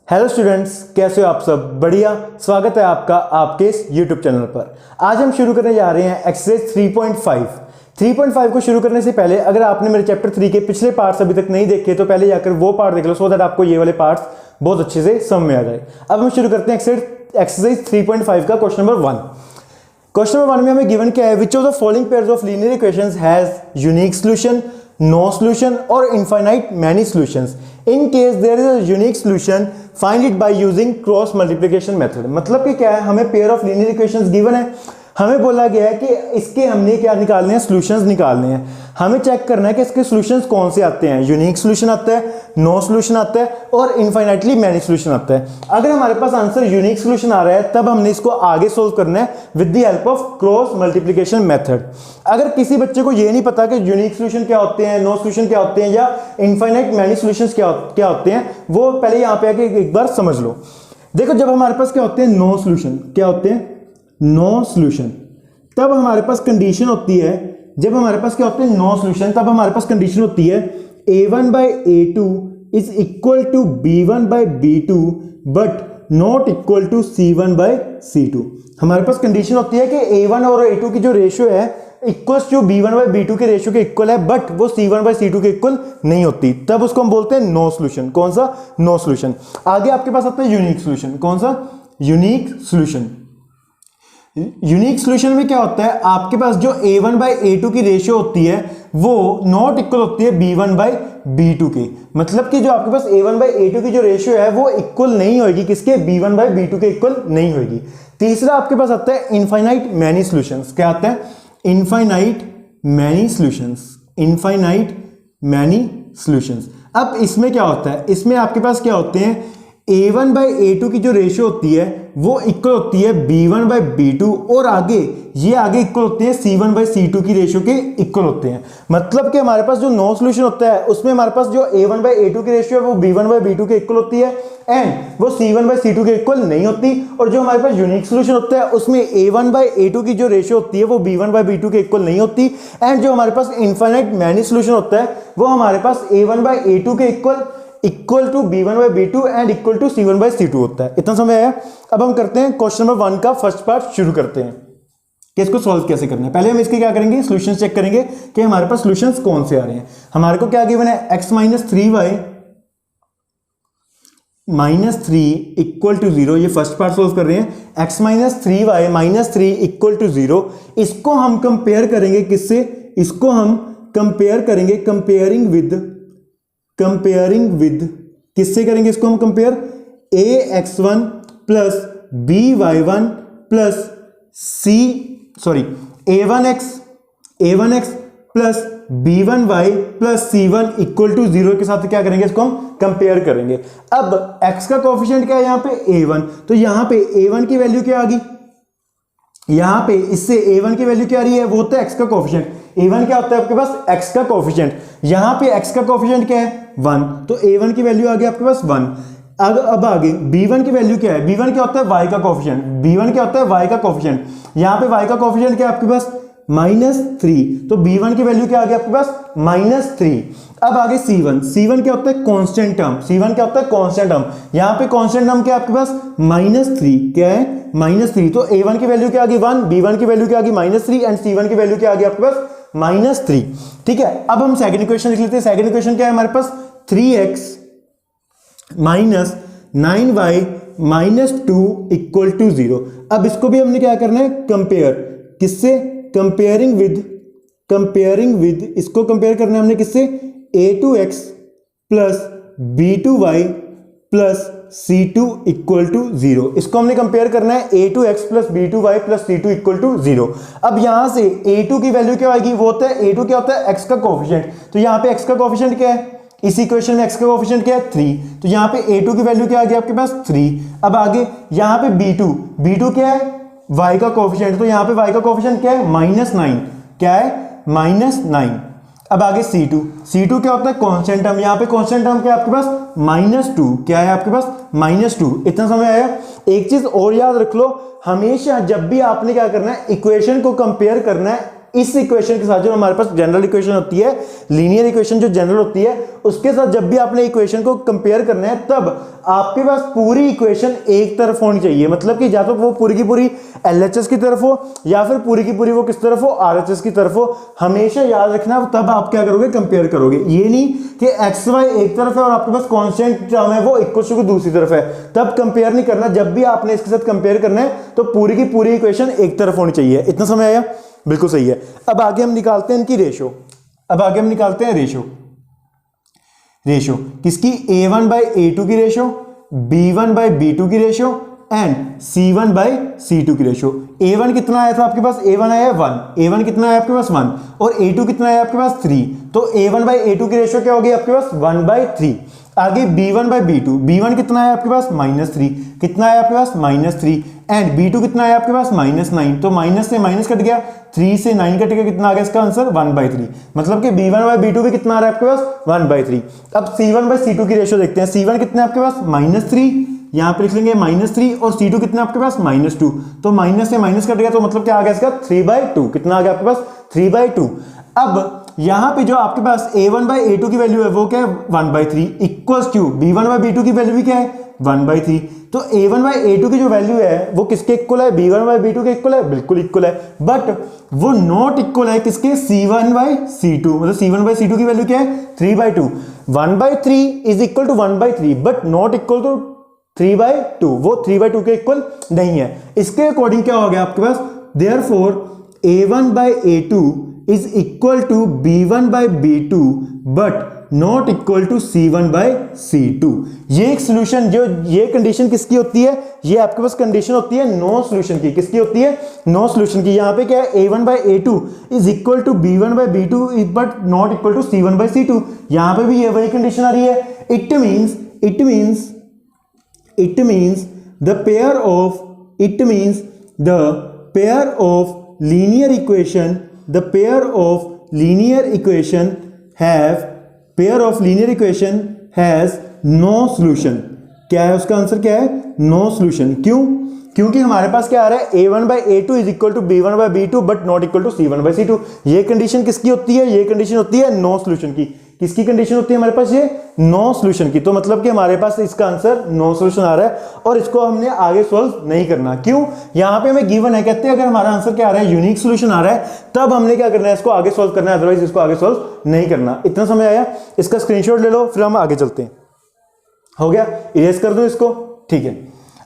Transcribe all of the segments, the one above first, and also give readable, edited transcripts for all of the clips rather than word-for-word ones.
Hello students, कैसे हो आप सब? बढ़िया। स्वागत है आपका आपके इस यूट्यूब चैनल पर। आज हम शुरू करने जा रहे हैं एक्सरसाइज 3.5। 3.5 को शुरू करने से पहले अगर आपने मेरे चैप्टर 3 के पिछले पार्ट्स अभी तक नहीं देखे तो पहले जाकर वो पार्ट देख लो, सो दैट आपको ये वाले पार्ट्स बहुत अच्छे से समझ में आ जाए। अब हम शुरू करते हैं एक्सरसाइज 3.5 का क्वेश्चन नंबर 1। क्वेश्चन नंबर 1 में हमें गिवन क्या है? Which of the following pairs of linear equations has unique solution, no solution और infinite many solutions? In case there is a unique solution find it by using cross multiplication method. मतलब कि क्या है, हमें pair of linear equations given है, हमें बोला गया है कि इसके हमने क्या निकालने हैं, सॉल्यूशंस निकालने हैं। हमें चेक करना है कि इसके सॉल्यूशंस कौन से आते हैं। यूनिक सॉल्यूशन आता है, नो सॉल्यूशन आता है और इनफाइनाइटली मैनी सॉल्यूशन आता है। अगर हमारे पास आंसर यूनिक सॉल्यूशन आ रहा है तब हमने इसको आगे सोल्व करना है with the help of cross multiplication method. अगर किसी बच्चे को ये नहीं पता कि यूनिक सॉल्यूशन क्या होते हैं, नो सॉल्यूशन क्या होते हैं या इनफाइनाइट मैनी सॉल्यूशंस क्या होते हैं, वो पहले यहाँ पे आके एक बार समझ लो। देखो, जब हमारे पास क्या होते हैं, नो सॉल्यूशन, क्या होते हैं, नो सॉल्यूशन, तब हमारे पास कंडीशन होती है, जब हमारे पास क्या होते हैं, नो सॉल्यूशन, तब हमारे पास कंडीशन होती है a1 by a2 is equal to b1 by b2 but not equal to c1 by c2। हमारे पास कंडीशन होती है कि a1 और a2 की जो रेशियो है इक्वल्स जो b1 by b2 के रेशियो के इक्वल है, बट वो c1 by c2 के इक्वल नहीं होती, तब उसको हम बोलते हैं नो सॉल्यूशन। कौन सा? No solution. आगे आपके पास आता है यूनिक सॉल्यूशन। कौन सा? Unique solution. यूनिक सॉल्यूशन में क्या होता है, आपके पास जो a1 by a2 की रेशियो होती है वो नॉट इक्वल होती है b1 by b2 के। मतलब कि जो आपके पास a1 by a2 की जो रेशियो है वो इक्वल नहीं होगी किसके? b1 by b2 के इक्वल नहीं होगी। तीसरा आपके पास आता है इनफाइनाइट मैनी सॉल्यूशंस। क्या आता है? Infinite many solutions. Infinite many solutions. अब इसमें क्या होता है, इसमें आपके पास क्या होते हैं, a1 by a2 की जो रेशियो होती है वो इक्वल होती है b1 by b2 और आगे इक्वल होते हैं c1 by c2 की रेशियो के इक्वल होते हैं। मतलब कि हमारे पास जो नो सॉल्यूशन होता है उसमें हमारे पास जो a1 by a2 की रेशियो है वो b1 by b2 के इक्वल होती है एंड वो c1 by c2 के इक्वल नहीं होती। और जो हमारे पास यूनिक सॉल्यूशन होता है उसमें a1 by a2 की जो रेशियो होती है वो b1 by b2 के इक्वल नहीं होती एंड जो हमारे पास इनफाइनाइट मैनी सॉल्यूशन होता है वो हमारे पास a1 by a2 के equal to b1 by b2 and equal to c1 by c2 होता है। इतना समझ आया? अब हम करते हैं क्वेश्चन नंबर 1 का फर्स्ट पार्ट शुरू करते हैं कि इसको सॉल्व कैसे करना है। पहले हम इसके क्या करेंगे, सॉल्यूशंस चेक करेंगे कि हमारे पास सॉल्यूशंस कौन से आ रहे हैं। हमारे को क्या गिवन है, x - 3y - 3 इक्वल टू 0। ये फर्स्ट पार्ट सॉल्व कर रहे हैं। x - 3y - 3 equal to 0। इसको हम कंपेयर करेंगे किससे? इसको हम कंपेयर करेंगे कंपेयरिंग विद किससे करेंगे इसको हम compare? ax1 plus by1 plus a1x plus b1y plus c1 equal to 0 के साथ क्या करेंगे, इसको हम कंपेयर करेंगे। अब x का कोफिशिएंट क्या है यहाँ पे? a1। तो यहाँ पे a1 की वैल्यू क्या आ गई, यहाँ पे इससे a1 की वैल्यू क्या आ रही है, वो होता है x का कोफिशिएंट। a1 क्या होता है आपके पास? x का कोफिशिएंट। यहाँ पे x का कोफिशिएंट क्या है? 1। तो a1 की वैल्यू आ गई आपके पास 1। अब आगे b1 की वैल्यू क्या है? b1 क्या होता है? y का कोफिशिएंट। b1 क्या होता है? y का कोफिशिएंट। यहाँ पे y का कोफिशिएंट क्या है आपके पास? -3। तो b1 की वैल्यू क्या आ गई आपके पास? -3। अब आगे c1 क्या होता है? Constant term. c1 क्या होता है? Constant term. यहाँ पे कांस्टेंट टर्म क्या है आपके पास? -3। क्या है? -3। तो a1 की वैल्यू क्या आ गई? 1, b1 की वैल्यू क्या आ गई? -3 एंड c1 की वैल्यू क्या आ गई आपके पास? -3। ठीक है। अब हम सेकंड इक्वेशन लिख लेते हैं। सेकंड इक्वेशन क्या है हमारे पास? 3x - 9y - 2 equal to 0। अब इसको भी हमने क्या करना है? कंपेयर। किससे? कंपेयरिंग विद इसको कंपेयर करना है हमने किससे? a2x plus b2y plus c2 equal to 0। इसको हमने कंपेयर करना है a2x plus b2y plus c2 equal to 0। अब यहां से a2 की वैल्यू क्या आएगी? वो होता है a2 क्या होता है? x का कोफिशिएंट। तो यहाँ पे x का कोफिशिएंट क्या है? इस इक्वेशन में x का कोफिशिएंट क्या है? 3। तो यहाँ पे a2 की वैल्यू क्या आ गई आपके पास? 3। अब आगे यहाँ पे b2 क्या है? y का कोफिशिएंट। तो यहाँ पे y का कोफिशिएंट क्या है? -9। क्या है? -9। अब आगे c2 क्या होता है? Constant term. यहाँ पे कांस्टेंट टर्म क्या है आपके पास? -2। क्या है आपके पास? -2। इतना समझ आया? एक चीज और याद रख लो, हमेशा जब भी आपने क्या करना है, इक्वेशन को कंपेयर करना है इस इक्वेशन के साथ जो हमारे पास जनरल इक्वेशन होती है, लीनियर इक्वेशन जो जनरल होती है, उसके साथ जब भी आपने इक्वेशन को कंपेयर करना है तब आपके पास पूरी इक्वेशन एक तरफ होनी चाहिए। मतलब कि या तो वो पूरी की पूरी LHS की तरफ हो या फिर पूरी की पूरी वो किस तरफ हो, RHS की तरफ हो। हमेशा याद रखना, तब आप क्या करोगे, कंपेयर करोगे। ये नहीं कि XY एक तरफ है और आपके पास कांस्टेंट टर्म है वो इक्वल टू दूसरी तरफ है, तब कंपेयर नहीं करना। जब भी आपने इसके साथ कंपेयर करना है तो पूरी की पूरी इक्वेशन एक तरफ होनी चाहिए। इतना समझ आया? बिल्कुल सही है। अब आगे हम निकालते हैं इनकी रेशो। अब आगे हम निकालते हैं रेशो किसकी, A1 बाई A2 की रेशो, B1 बाई B2 की ratio and C1 by C2 की रेशो। A1 कितना आया था आपके पास, A1 आया 1, A1 कितना आया आपके पास 1, और A2 कितना आया आपके पास 3। तो A1 बाई A2 की रेशो क्या होगी आपके पास 1 बाई 3। आगे B1 बाई B2, B1 कितना है आपके पास -3, कितना है आपके पास -3, एंड B2 कितना है आपके पास -9। तो माइनस से माइनस कट गया, 3 से 9 कट गया, कितना आ गया इसका आंसर 1/3। मतलब कि B1 बाई B2 भी कितना आ रहा है आपके पास 1/3। अब C1 बाई C2 की रेशो देखते हैं। C1 कितना है आपके पास -3, यहां पे लिख लेंगे -3, और C2 कितना है आपके पास -2। तो माइनस से माइनस कट गया, तो मतलब क्या आ गया इसका 3/2। कितना आ गया आपके पास 3/2। अब यहां पे जो आपके पास A1 बाई A2 की वैल्यू है वो क्या है 1/3 equals to B1 by B2 की वैल्यू भी क्या है 1/3। तो A1 बाई A2 की जो वैल्यू है वो किसके इक्वल है, B1 बाई B2 के इक्वल है, बिल्कुल इक्वल है। बट वो नॉट इक्वल है किसके, C1 बाई C2। मतलब C1 बाई C2 की वैल्यू क्या है 3/2। 1/3 is equal to 1/3 but not equal to 3/2। वो 3/2 के इक्वल नहीं है। इसके अकॉर्डिंग क्या हो गया आपके पास, therefore A1 by A2 is equal to B1 by B2 but not equal to C1 by C2। ये एक सॉल्यूशन, जो ये कंडीशन किसकी होती है, ये आपके पास कंडीशन होती है नो सॉल्यूशन की। किसकी होती है, नो सॉल्यूशन की। यहाँ पे क्या है A1 by A2 is equal to B1 by B2 but not equal to C1 by C2। यहाँ पे भी ये वही कंडीशन आ रही है। the pair of linear equation has no solution। क्या है उसका आंसर, क्या है नो सॉल्यूशन। क्यों, क्योंकि हमारे पास क्या आ रहा है A1 by A2 is equal to B1 by B2 but not equal to C1 by C2। ये कंडीशन किसकी होती है, ये कंडीशन होती है नो सॉल्यूशन की। किसकी कंडीशन होती है हमारे पास, ये नो सॉल्यूशन की। तो मतलब कि हमारे पास इसका आंसर नो सॉल्यूशन आ रहा है और इसको हमने आगे सॉल्व नहीं करना। क्यों, यहां पे हमें गिवन है, कहते हैं अगर हमारा आंसर क्या आ रहा है यूनिक सॉल्यूशन आ रहा है तब हमने क्या करना है, इसको आगे सॉल्व करना है, अदरवाइज इसको आगे सॉल्व नहीं करना। इतना समझ आया? इसका स्क्रीनशॉट ले लो, फिर हम आगे चलते हैं। हो गया, इरेज कर दो इसको, ठीक है।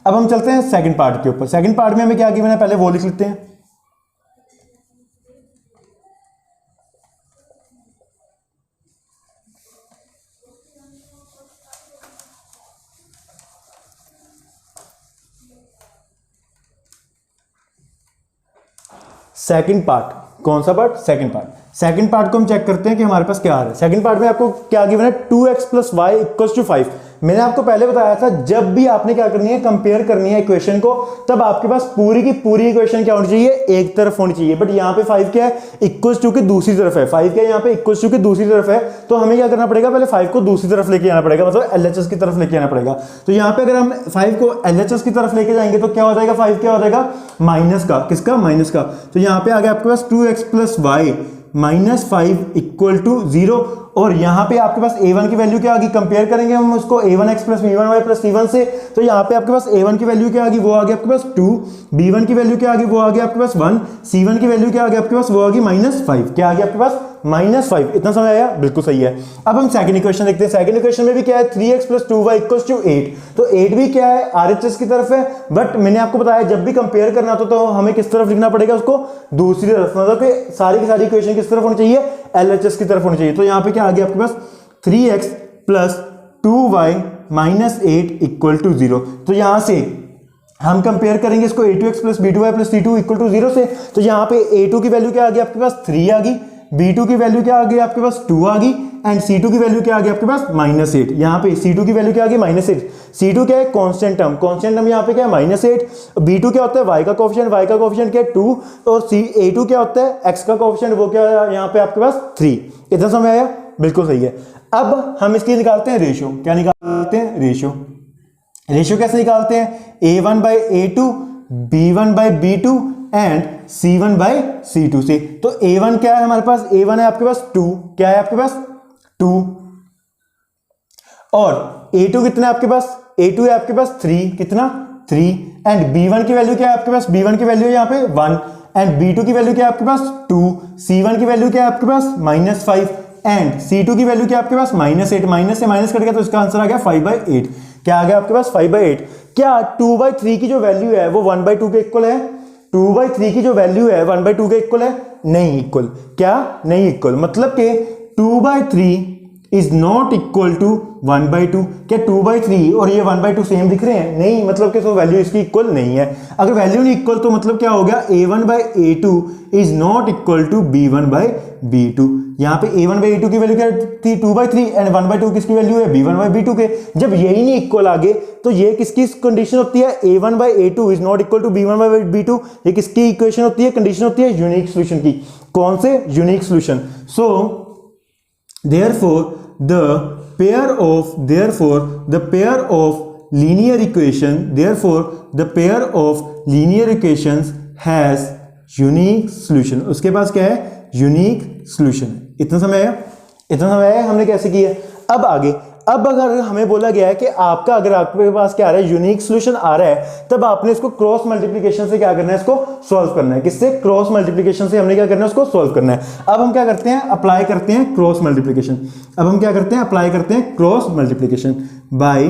अब हम चलते हैं सेकंड पार्ट के ऊपर। सेकंड पार्ट में हमें क्या गिवन है, पहले वो लिख लेते हैं। सेकंड पार्ट, कौन सा part, second part. Second part को हम चेक करते हैं कि हमारे पास क्या आ रहा है। सेकंड पार्ट में आपको क्या गिवन है, 2x + y = 5। मैंने आपको पहले बताया था जब भी आपने क्या करनी है, कंपेयर करनी है इक्वेशन को, तब आपके पास पूरी की पूरी इक्वेशन क्या होनी चाहिए, एक तरफ होनी चाहिए। बट यहाँ पे 5 क्या है, इक्वल्स टू की दूसरी तरफ है। 5 क्या है यहाँ पे, इक्वल्स टू की दूसरी तरफ है। तो हमें क्या करना पड़ेगा, पहले 5 को दूसरी तरफ लेके आना पड़ेगा, मतलब LHS की तरफ लेके आना पड़ेगा। तो यहाँ पे अगर हम 5 को LHS की तरफ लेके जाएंगे तो क्या हो जाएगा, 5 क्या हो जाएगा माइनस का, किसका, माइनस का। तो यहाँ पे आ गया आपके पास 2x + y -5 = 0। और यहां पे आपके पास A1 की वैल्यू क्या आ गई, कंपेयर करेंगे हम उसको A1x + B1y + C1 से। तो यहां पे आपके पास A1 की वैल्यू क्या आ गई, वो आ गई आपके पास 2, B1 की वैल्यू क्या आ गई, वो आ गई आपके पास 1, C1 की वैल्यू क्या आ गई आपके पास, वो आ गई -5। क्या आ गया आपके पास -5। इतना समझ आया, बिल्कुल सही है। अब हम सेकंड इक्वेशन देखते हैं। सेकंड इक्वेशन में भी क्या है, 3x + 2y = 8। तो 8 भी क्या है, RHS की तरफ है। बट मैंने आपको बताया जब भी कंपेयर करना तो हमें किस तरफ लिखना पड़ेगा, उसको दूसरी तरफ। मतलब कि सारी की सारी इक्वेशन किस तरफ होनी चाहिए, LHS की तरफ होनी चाहिए। तो यहाँ पे क्या आ गया आपके पास 3x + 2y - 8 = 0। तो यहां से हम कंपेयर करेंगे इसको A2x + B2y + C2 = 0 से। तो यहाँ पे A2 की वैल्यू क्या आ गई आपके पास 3 आ गई, B2 की वैल्यू क्या आ गई आपके पास 2 आ गई, एंड C2 की वैल्यू क्या आ गई आपके पास -8। यहाँ पे C2 की वैल्यू क्या आ गई -8। C2 क्या है, कांस्टेंट टर्म, कांस्टेंट टर्म यहाँ पे क्या है -8। B2 क्या होता है, y का कोएफिशिएंट क्या है 2, और A2 क्या होता है, x का कोएफिशिएंट, वो क्या है यहाँ पे आपके पास 3। इतना समझ आया, बिल्कुल सही है। अब हम इसकी निकालते हैं रेशियो। क्या निकालते हैं, रेशियो कैसे निकालते हैं, A1 by A2 B1 by B2 and C1 by C2 से। तो A1 क्या है हमारे पास, A1 है आपके पास 2, क्या है आपके पास 2, और A2 कितना है आपके पास, A2 है आपके पास 3, कितना 3, एंड B1 की वैल्यू क्या है आपके पास, B1 की वैल्यू है यहाँ पे 1, एंड B2 की वैल्यू क्या है आपके पास 2, C1 की वैल्यू क्या है आपके पास -5, एंड C2 की वैल्यू क्या है आपके पास -8, माइनस से माइनस कट गया तो इसका आंसर आ गया 5/8। क्या आ गया आपके पास 5/8। क्या 2/3 की जो वैल्यू है वो 1/2 के इक्वल है, 2/3 की जो वैल्यू है 1/2 के इक्वल है, नहीं इक्वल, क्या नहीं इक्वल, मतलब कि 2/3 इज नॉट इक्वल टू 1/2। क्या 2/3 और ये 1/2 सेम दिख रहे हैं, नहीं, मतलब कि तो वैल्यू इसकी इक्वल नहीं है। अगर वैल्यू नहीं इक्वल तो मतलब क्या हो गया, A1/A2 is not equal to B1/B2। यहाँ पे A1/A2 की वैल्यू क्या थी 2/3 एंड 1/2 किसकी वैल्यू है B1/B2 के। जब यही नहीं इक्वल आगे तो ये किसकी कंडीशन होती है, A1/A2 is not equal to B1/B2, ये किसकी इक्वेशन होती है, कंडीशन होती है यूनिक सोल्यूशन की। कौन से, unique solution. So therefore the pair of linear equations has unique solution। उसके पास क्या है, यूनिक सॉल्यूशन। इतना समय आया, इतना समय आया हमने कैसे किया। अब आगे, अब अगर हमें बोला गया है कि आपका अगर आपके पास क्या आ रहा है, यूनिक सॉल्यूशन आ रहा है, तब आपने इसको क्रॉस मल्टीप्लिकेशन से क्या करना है, इसको सॉल्व करना है। किससे, क्रॉस मल्टीप्लिकेशन से हमने क्या करना है, उसको सॉल्व करना है। अब हम क्या करते हैं, अप्लाई करते हैं क्रॉस मल्टीप्लिकेशन। अब हम क्या करते हैं, अप्लाई करते हैं cross multiplication by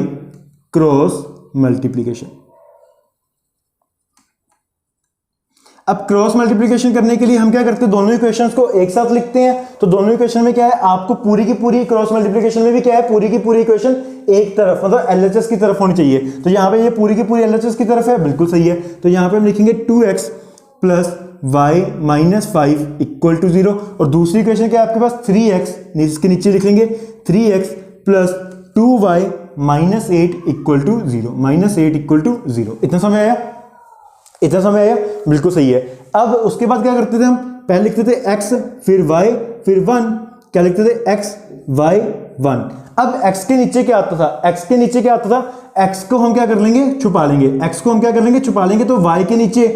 cross multiplication. अब क्रॉस मल्टीप्लिकेशन करने के लिए हम क्या करते हैं, दोनों इक्वेशंस को एक साथ लिखते हैं। तो दोनों इक्वेशन में क्या है, आपको पूरी की पूरी क्रॉस मल्टीप्लिकेशन में भी क्या है, पूरी की पूरी इक्वेशन एक तरफ, मतलब LHS की तरफ होनी चाहिए। तो यहाँ पे ये पूरी की पूरी LHS की तरफ है, बिल्कुल सही है। तो यहाँ पे हम लिखेंगे 2x plus y minus 5 equal to 0, और दूसरी इक्वेशन क्या है आपके पास 3x, इसके नीचे लिखेंगे 3x plus 2y minus 8 equal to 0, minus 8 equal to 0। इतना समझ आया, इतना समय आया, बिल्कुल सही है। अब उसके बाद क्या करते थे हम, पहले लिखते थे x फिर y फिर 1, क्या लिखते थे x y 1। अब x के नीचे क्या आता था, x के नीचे क्या आता था, x को हम क्या कर लेंगे, छुपा लेंगे, x को हम क्या कर लेंगे, छुपा लेंगे। तो y के नीचे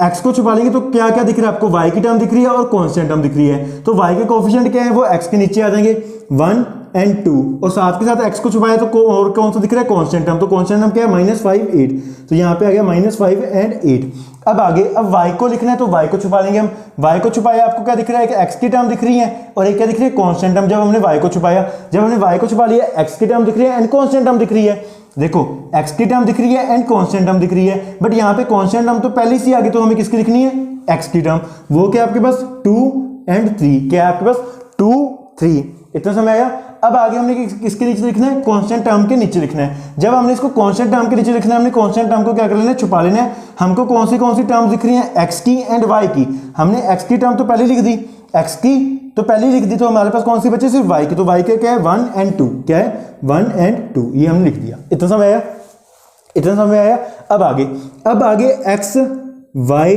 x को छुपा लेंगे तो क्या क्या दिख रहा है आपको, y की टर्म दिख रही है और कांस्टेंट टर्म दिख रही है। तो y के कोएफिशिएंट क्या है, वो x के नीचे आ जाएंगे 1 एंड 2, और साथ के साथ x को छुपाया तो और कौन सा दिख रहा है, कांस्टेंट टर्म। तो कांस्टेंट टर्म क्या है, -5 8, तो यहाँ पे आ गया -5 एंड 8। अब आगे, अब y को लिखना है तो y को छुपा लेंगे हम। y को छुपाया, आपको क्या दिख रहा है कि x की टर्म दिख रही है और एक क्या दिख रही है, कांस्टेंट टर्म। जब हमने y को छुपाया, जब हमने y को छुपा लिया, x की टर्म दिख रही है एंड कांस्टेंट टर्म दिख रही है। देखो x की टर्म दिख रही है एंड कांस्टेंट टर्म दिख रही है, बट यहाँ पे कांस्टेंट टर्म तो पहले से आ गई, तो हमें किसकी लिखनी है, x की टर्म। वो क्या आपके पास 2 एंड 3, क्या है आपके पास 2 3। इतना समय आया। अब आगे हमने किसके नीचे लिखना है, कांस्टेंट टर्म के नीचे लिखना है। जब हमने इसको कांस्टेंट टर्म के नीचे लिखना है, हमने कांस्टेंट टर्म को क्या कर लेना है, छुपा लेना है। हमको कौन सी टर्म दिख रही है, x की एंड y की। हमने x की टर्म तो पहले लिख दी, x की तो पहले लिख दी, तो हमारे पास कौन सी बची, सिर्फ y की। तो y क्या है 1 एंड 2, क्या है 1 एंड 2, ये हमने लिख दिया। इतना समय आया, इतना समय आया। अब आगे x y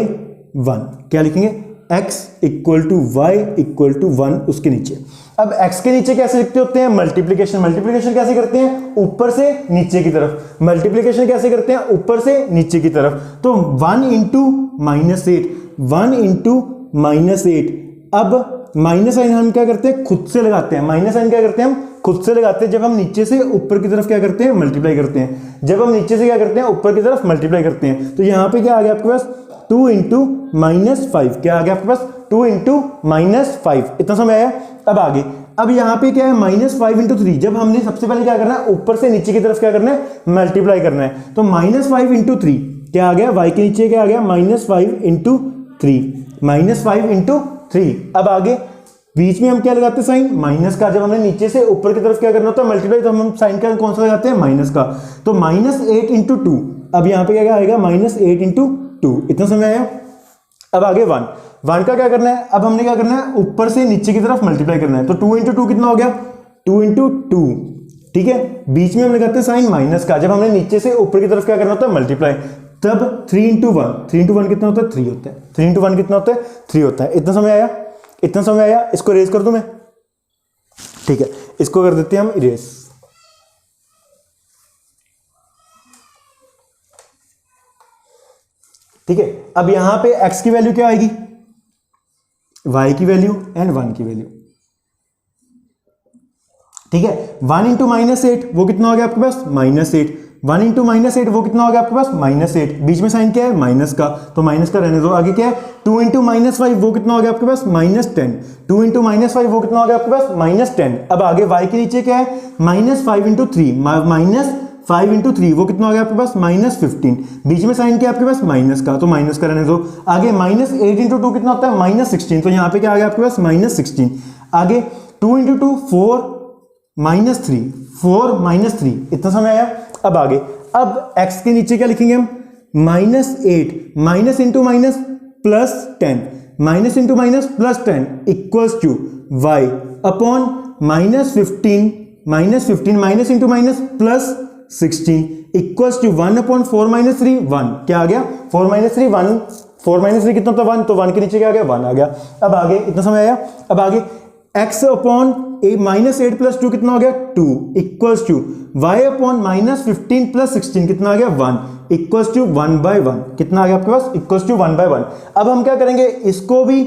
1, क्या लिखेंगे, x equal to y equal to 1, उसके नीचे। अब x के नीचे कैसे लिखते होते हैं, मल्टीप्लिकेशन। मल्टीप्लिकेशन कैसे करते हैं, ऊपर से नीचे की तरफ। मल्टीप्लिकेशन कैसे करते हैं, ऊपर से नीचे की तरफ। तो 1 इंटू -8, 1 इंटू -8। अब माइनस साइन हम क्या करते हैं, खुद से लगाते हैं। माइनस साइन क्या करते हैं, हम खुद से लगाते हैं। जब हम नीचे से ऊपर की तरफ क्या करते हैं, मल्टीप्लाई करते हैं। जब हम नीचे से क्या करते हैं, ऊपर की तरफ मल्टीप्लाई करते हैं। तो यहाँ पे क्या आ गया आपके पास 2 इंटू -5, क्या आ गया आपके पास 2 इंटू -5। इतना समय आया। अब आगे, अब यहाँ पे क्या है -5 इंटू 3। जब हमने सबसे पहले क्या करना है, ऊपर से नीचे की तरफ क्या करना है, मल्टीप्लाई करना है। तो -5 इंटू 3 क्या आ गया, y के नीचे क्या आ गया, -5 इंटू 3, -5 इंटू 3। अब आगे बीच में हम क्या लगाते हैं, साइन माइनस का। जब हमने नीचे से ऊपर की तरफ क्या करना होता है, मल्टीप्लाई, तो हम साइन का कौन सा लगाते हैं, माइनस का। तो -8 इंटू 2। अब यहाँ पे क्या आएगा, -8 इंटू 2। इतना समय आया। अब आगे 1 का क्या करना है, अब हमने क्या करना है, ऊपर से नीचे की तरफ मल्टीप्लाई करना है। तो 2 इंटू 2 कितना हो गया, 2 इंटू 2, ठीक है। बीच में हम लगाते हैं साइन माइनस का। जब हमने नीचे से ऊपर की तरफ क्या करना होता है, मल्टीप्लाई। तब 3 इंटू 1, 3 इंटू 1 कितना होता है, 3 होता है। 3 इंटू 1 कितना होता है, 3 होता है। इतना समय आया, इतना समय आया। इसको इरेज कर दूं मैं, ठीक है, इसको कर देते हैं हम इरेज। ठीक है, अब यहां पे x की वैल्यू क्या आएगी, y की वैल्यू एंड 1 की वैल्यू। ठीक है, 1 इंटू -8 वो कितना हो गया आपके पास -8, 1 इंटू -8 वो कितना हो गया आपके पास -8, बीच में साइन क्या है माइनस का, तो माइनस का रहने दो। आगे क्या है 2 इंटू -5 वो कितना हो गया आपके पास -10, 2 इंटू -5 वो कितना हो गया आपके पास -10। अब आगे y के नीचे क्या है -5 इंटू 3, -5 इंटू 3 वो कितना हो गया आपके पास -15, बीच में साइन क्या है आपके पास माइनस का, तो माइनस का रहने दो। आगे -8 इंटू 2 कितना होता है -16, तो यहाँ पे क्या आ गया आपके पास -16। आगे 2 इंटू 2 4 -3, 4 -3, इतना समय आया। अब आगे, अब x के नीचे क्या लिखेंगे हम -8, minus into minus +10, minus into minus +10 equals to y upon -15 minus into minus +16 equals to 1 upon 4 - 3 1, क्या आ गया 4 - 3 1, 4 - 3 कितना होता है 1, तो 1 के नीचे क्या आ गया 1 आ गया। अब आगे इतना समय आया। अब आगे x अपॉन -8 + 2 कितना हो गया 2 इक्वल्स टू y अपॉन -15 + 16 कितना आ गया 1 इक्वल्स टू 1/1, कितना आ गया आपके पास इक्वल्स टू 1/1। अब हम क्या करेंगे, इसको भी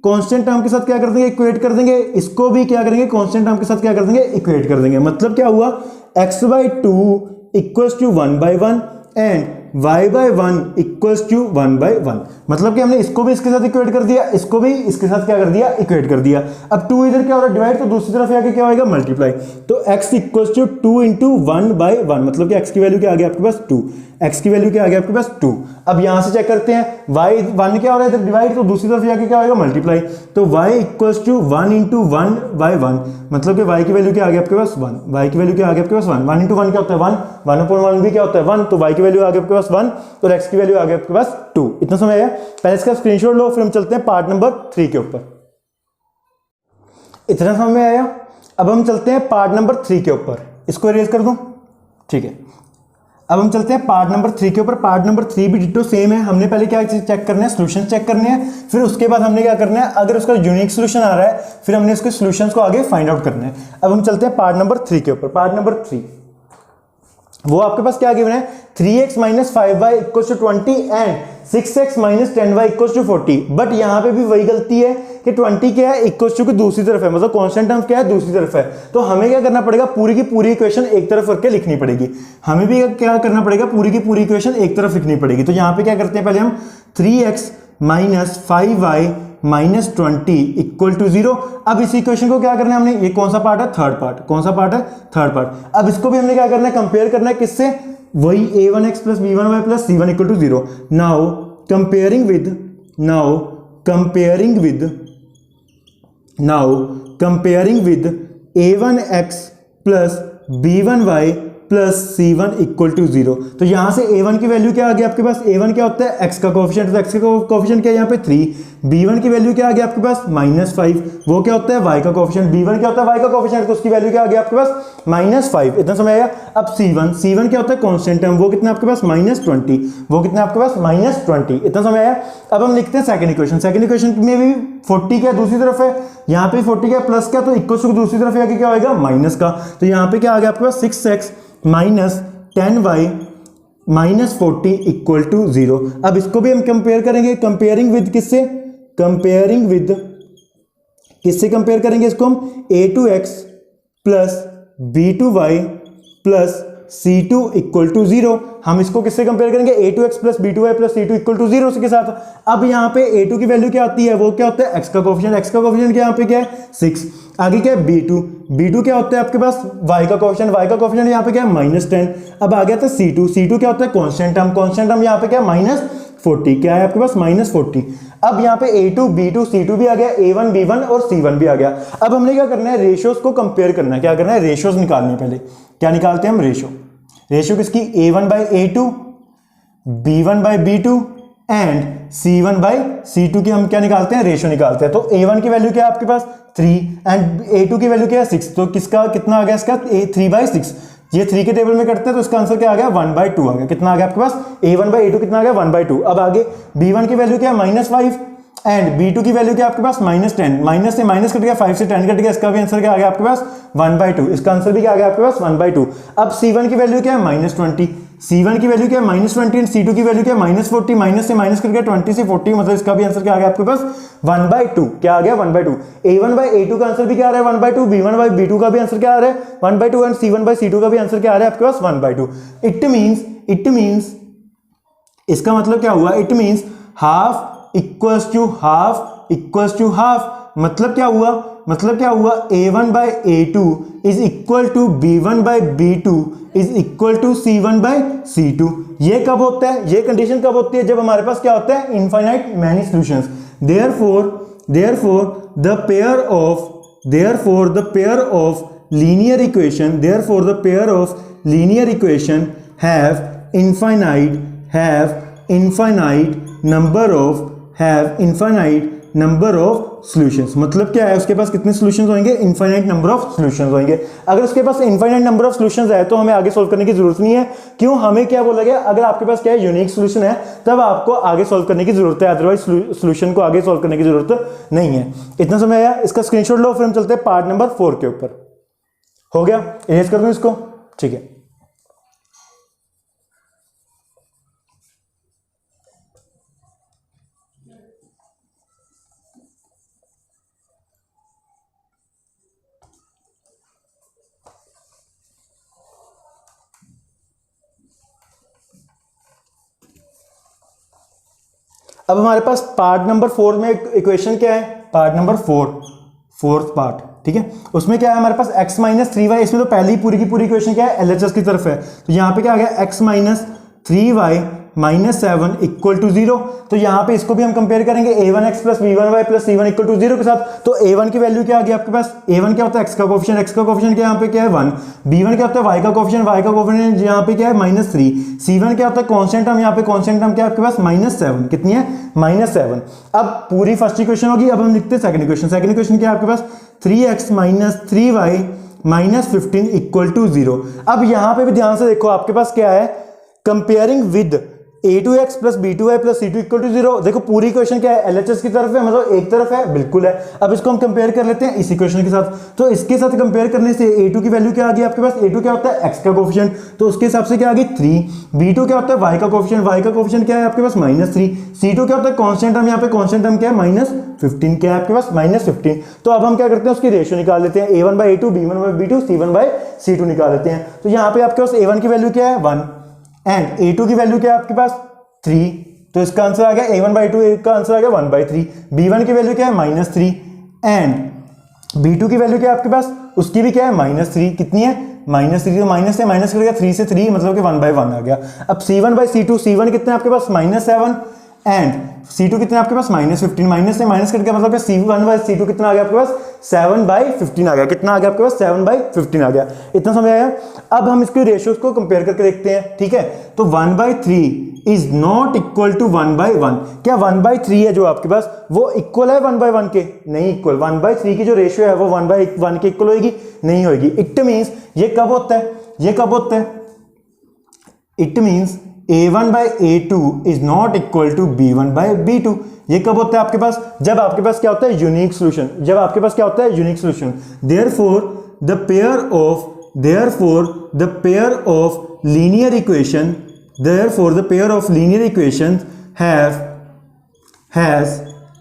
कांस्टेंट टर्म के साथ क्या कर देंगे इक्वेट कर देंगे, इसको भी क्या करेंगे कांस्टेंट टर्म के साथ क्या कर देंगे इक्वेट कर देंगे। मतलब क्या हुआ x/2 equals to 1/1 and y/1 equals to 1/1। मतलब कि हमने इसको भी इसके साथ इक्वेट कर दिया, इसको भी इसके साथ क्या कर दिया इक्वेट कर दिया। अब 2 इधर क्या हो रहा है डिवाइड, तो दूसरी तरफ आके क्या होगा मल्टीप्लाई, तो x इक्वल्स टू 2 इंटू 1/1, मतलब कि x की वैल्यू क्या आ गया आपके पास 2, x की वैल्यू क्या आ गया आपके पास 2। अब यहां से चेक करते हैं y1 क्या हो रहा है इधर डिवाइड, तो दूसरी तरफ जाके क्या होगा मल्टीप्लाई, तो y इक्वल्स टू 1 इंटू 1/1, मतलब कि y की वैल्यू क्या आ गया आपके पास 1, y की वैल्यू क्या आ गया आपके पास 1, 1 इंटू 1 क्या होता है 1, 1 अपॉन 1 भी क्या होता है 1, तो y की वैल्यू आ गया आपके पास 1 और x की वैल्यू आ गया आपके पास 2। इतना समय आया, पहले इसका स्क्रीनशॉट लो, फिर हम चलते हैं पार्ट नंबर 3 के ऊपर। इतना समय आया, अब हम चलते हैं पार्ट नंबर 3 के ऊपर, इसको इरेज कर दूं, ठीक है। अब हम चलते हैं पार्ट नंबर 3 के ऊपर। पार्ट नंबर 3 भी डिटो सेम है, हमने पहले क्या चेक करना है सॉल्यूशन चेक करने हैं, फिर उसके बाद हमने क्या करना है अगर उसका यूनिक सॉल्यूशन आ रहा है फिर हमने उसके सॉल्यूशंस को आगे फाइंड आउट करना है। अब हम चलते हैं पार्ट नंबर 3 के ऊपर। पार्ट नंबर 3 वो आपके पास क्या गिवन है 3x - 5y = 20 and 6x - 10y = 40। But यहां पे भी वही गलती है कि 20 क्या है इक्वल टू की दूसरी तरफ है, मतलब कांस्टेंट टर्म क्या है दूसरी तरफ है, तो हमें क्या करना पड़ेगा पूरी की पूरी इक्वेशन एक तरफ करके लिखनी पड़ेगी। हमें भी क्या करना पड़ेगा पूरी की पूरी इक्वेशन एक तरफ लिखनी पड़ेगी। तो यहां पे क्या करते हैं पहले हम 3x - 5y - 20 = 0। अब इस इक्वेशन को क्या करना है हमने, ये कौन सा पार्ट है थर्ड पार्ट, कौन सा पार्ट है थर्ड पार्ट। अब इसको भी हमने क्या करना है कंपेयर करना है किससे, वही a1x + b1y + c1 = 0। Now comparing with a1x + b1y + c1 = 0। तो यहां से a1 की वैल्यू क्या आ गया आपके पास, a1 क्या होता है x का कोएफिशिएंट, तो x का कोएफिशिएंट क्या है यहाँ पे 3, b1 की वैल्यू क्या आ गया आपके पास -5, वो क्या होता है y का कोएफिशिएंट, b1 क्या होता है y का कोएफिशिएंट, तो उसकी वैल्यू क्या आ गया आपके पास -5। इतना समझ आया। अब c1 क्या होता है कांस्टेंट टर्म, वो कितना आपके पास -20, वो कितना आपके पास -20। इतना समझ आया। अब हम लिखते हैं सेकंड इक्वेशन। सेकंड इक्वेशन में भी 40 क्या दूसरी तरफ है, यहाँ पे 40 क्या प्लस क्या, तो इक्वल टू दूसरी तरफ आके क्या होगा माइनस का, तो यहाँ पे क्या आ गया आपके पास 6x - 10y - 40 = 0। अब इसको भी हम कंपेयर करेंगे, कंपेयरिंग विद किससे, कंपेयर करेंगे इसको हम a2x + b2y + c2 = 0। हम इसको किससे कंपेयर करेंगे a2x + b2y + c2 = 0 के साथ। अब यहाँ पे a2 की वैल्यू क्या आती है, वो क्या होता है x का कोएफिशिएंट, क्या यहाँ पे क्या है 6। आगे क्या है b2 क्या होता है आपके पास y का कोएफिशिएंट यहाँ पे क्या है -10। अब आ गया था c2 क्या होता है कांस्टेंट टर्म यहाँ पे क्या है -40, क्या है आपके पास -40। अब यहाँ पे a2 b2 c2 भी आ गया, a1 b1 और c1 भी आ गया। अब हमने क्या करना है रेशियोज को कंपेयर करना है, क्या करना है रेशियोज निकालनी है। पहले क्या निकालते हैं हम रेशियो किसकी, a1/a2 b1/b2 एंड c1/c2 की हम क्या निकालते हैं रेशियो निकालते हैं। तो a1 की वैल्यू क्या है आपके पास 3 एंड a2 की वैल्यू क्या है 6, तो किसका कितना आ गया इसका 3/6, ये 3 के टेबल में करते हैं तो इसका आंसर क्या आ गया 1/2 आ गया। कितना आ गया आपके पास a1/a2 कितना आ गया 1/2। अब आगे b1 की वैल्यू क्या है -5 एंड b2 की वैल्यू क्या है आपके पास -10, माइनस से माइनस कट गया 5 से 10 कट गया, इसका भी आंसर क्या आ गया आपके पास 1/2, इसका आंसर भी क्या आ गया आपके पास 1/2। अब c1 की वैल्यू क्या है -20, C1 की वैल्यू क्या है -20 एंड C2 की वैल्यू क्या है -40, माइनस से माइनस करके 20 से 40, मतलब इसका भी आंसर क्या आ गया आपके पास 1/2। क्या आ गया 1/2। A1/A2 का आंसर भी क्या आ रहा है 1/2, B1/B2 का भी आंसर क्या आ रहा है 1/2 एंड C1/C2 का भी आंसर क्या आ रहा है आपके पास 1/2। इट मींस इसका मतलब क्या हुआ, it means half equals to half. मतलब क्या हुआ A1/A2 is equal to B1/B2 is equal to C1/C2। ये कब होता है, ये कंडीशन कब होती है, जब हमारे पास क्या होता है infinite many solutions. therefore the pair of linear equation have infinite number of solutions। मतलब क्या है, उसके पास कितने सॉल्यूशंस होंगे, इनफाइनाइट नंबर ऑफ सॉल्यूशंस होंगे। अगर उसके पास इनफाइनाइट नंबर ऑफ सॉल्यूशंस है तो हमें आगे सॉल्व करने की जरूरत नहीं है। क्यों, हमें क्या बोला गया, अगर आपके पास क्या है यूनिक सॉल्यूशन है तब आपको आगे सॉल्व करने की जरूरत है, अदरवाइज सॉल्यूशन को आगे सॉल्व करने की जरूरत नहीं है। इतना समय आया, इसका स्क्रीनशॉट लो, फिर हम चलते हैं पार्ट नंबर 4 के ऊपर। हो गया, इरेज कर दूं इसको, ठीक है। अब हमारे पास पार्ट नंबर 4 में इक्वेशन क्या है, पार्ट नंबर 4th पार्ट, ठीक है। उसमें क्या है हमारे पास x - 3y, इसमें तो पहले ही पूरी की पूरी इक्वेशन क्या है LHS की तरफ है, तो यहाँ पे क्या आ गया x - 3y - 7 इक्वल टू 0। तो यहाँ पे इसको भी हम कंपेयर करेंगे a1x + b1y + c1 equal to 0 के साथ। तो a1 की वैल्यू क्या आ गई आपके पास, a1 क्या होता है x का कोएफिशिएंट यहाँ पे क्या है 1, b1 क्या होता है y का कोएफिशिएंट यहाँ पे क्या है -3, c1 क्या होता है कांस्टेंट टर्म, यहाँ पे कांस्टेंट टर्म क्या है आपके पास -7, कितनी है -7। अब पूरी फर्स्ट इक्वेशन होगी, अब हम लिखते हैं सेकंड इक्वेशन क्या है आपके पास 3x - 3y - 15 इक्वल टू 0। अब यहाँ पे भी ध्यान से देखो, आपके पास क्या है comparing with a2x + b2y + c2 equal to 0। देखो पूरी इक्वेशन क्या है LHS की तरफ है, मतलब एक तरफ है, बिल्कुल है। अब इसको हम कंपेयर कर लेते हैं इस इक्वेशन के साथ। तो इसके साथ कंपेयर करने से a2 की वैल्यू क्या आ गई आपके पास, a2 क्या होता है x का कोएफिशिएंट, तो उसके हिसाब से क्या आ गई 3, b2 क्या होता है y का कोएफिशिएंट क्या है आपके पास -3, c2 क्या होता है कांस्टेंट टर्म, यहाँ पे कांस्टेंट टर्म क्या है -15, क्या है आपके पास -15। तो अब हम क्या करते हैं उसकी रेशियो निकाल लेते हैं, a1/a2 b1/b2 c1/c2 निकाल लेते हैं। तो यहाँ पे आपके पास a1 की वैल्यू क्या है 1 एंड a2 की वैल्यू क्या है आपके पास 3, तो इसका आंसर आ गया a1/2 का आंसर आ गया 1/3। b1 की वैल्यू क्या है -3 एंड b2 की वैल्यू क्या है आपके पास, उसकी भी क्या है -3, कितनी है -3, तो माइनस से माइनस करेगा 3 से 3 मतलब कि 1/1 आ गया। अब c1/c2, c1 कितने आपके पास -7 एंड c2 कितने आपके पास -15, माइनस से माइनस करके मतलब कि c1/c2 कितना आ गया आपके पास 7/15 आ गया, कितना आ गया आपके पास 7/15 आ गया। इतना समझ आया। अब हम इसके रेशियोज को कंपेयर करके देखते हैं, ठीक है। तो 1/3 इज नॉट इक्वल टू 1/1। क्या 1/3 है जो आपके पास वो इक्वल है 1/1 के, नहीं इक्वल। 1/3 की जो रेशियो है वो 1/1 के इक्वल होगी, नहीं होगी। इट मींस ये कब होता है, it means a1/a2 is not equal to b1/b2। ये कब होता है आपके पास, जब आपके पास क्या होता है unique solution, therefore the pair of linear equations has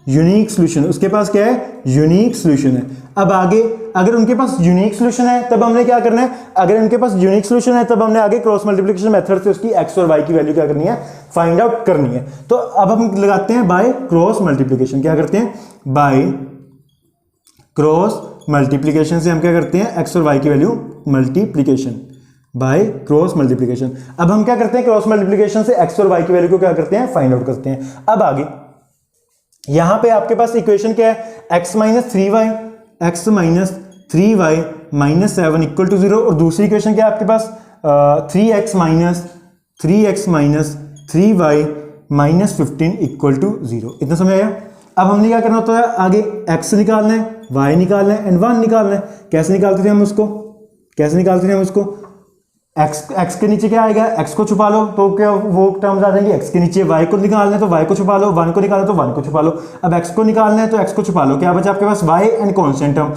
unique solution. उसके पास क्या है, यूनिक सॉल्यूशन है। अब आगे अगर उनके पास यूनिक सॉल्यूशन है तब हमने क्या करना है, अगर उनके पास यूनिक सॉल्यूशन है तब हमने आगे क्रॉस मल्टीप्लिकेशन मेथड से उसकी x और y की वैल्यू क्या करनी है, फाइंड आउट करनी है। तो अब हम लगाते हैं बाय क्रॉस मल्टीप्लिकेशन। क्या करते हैं, बाय क्रॉस मल्टीप्लिकेशन से हम क्या करते हैं x और y की value multiplication, by cross multiplication. अब हम क्या करते हैं, क्रॉस मल्टीप्लिकेशन से x और y की वैल्यू को क्या करते हैं, फाइंड आउट करते हैं। अब आगे यहां पे आपके पास इक्वेशन क्या है, x - 3y - 7 इक्वल टू 0, और दूसरी इक्वेशन क्या है आपके पास 3x - 3y - 15 इक्वल टू 0। इतना समझ आया। अब हमने क्या करना होता है, आगे x निकालना है, y निकालना है एंड 1 निकालना है। कैसे निकालते थे हम उसको, x के नीचे क्या आएगा, x को छुपा लो तो क्या वो टर्म्स आ जाएंगे x के नीचे। y को निकालना है तो y को छुपा लो, 1 को निकालना है तो 1 को छुपा लो। अब x को निकालना है तो x को छुपा लो, क्या बचा आपके पास y and constant term.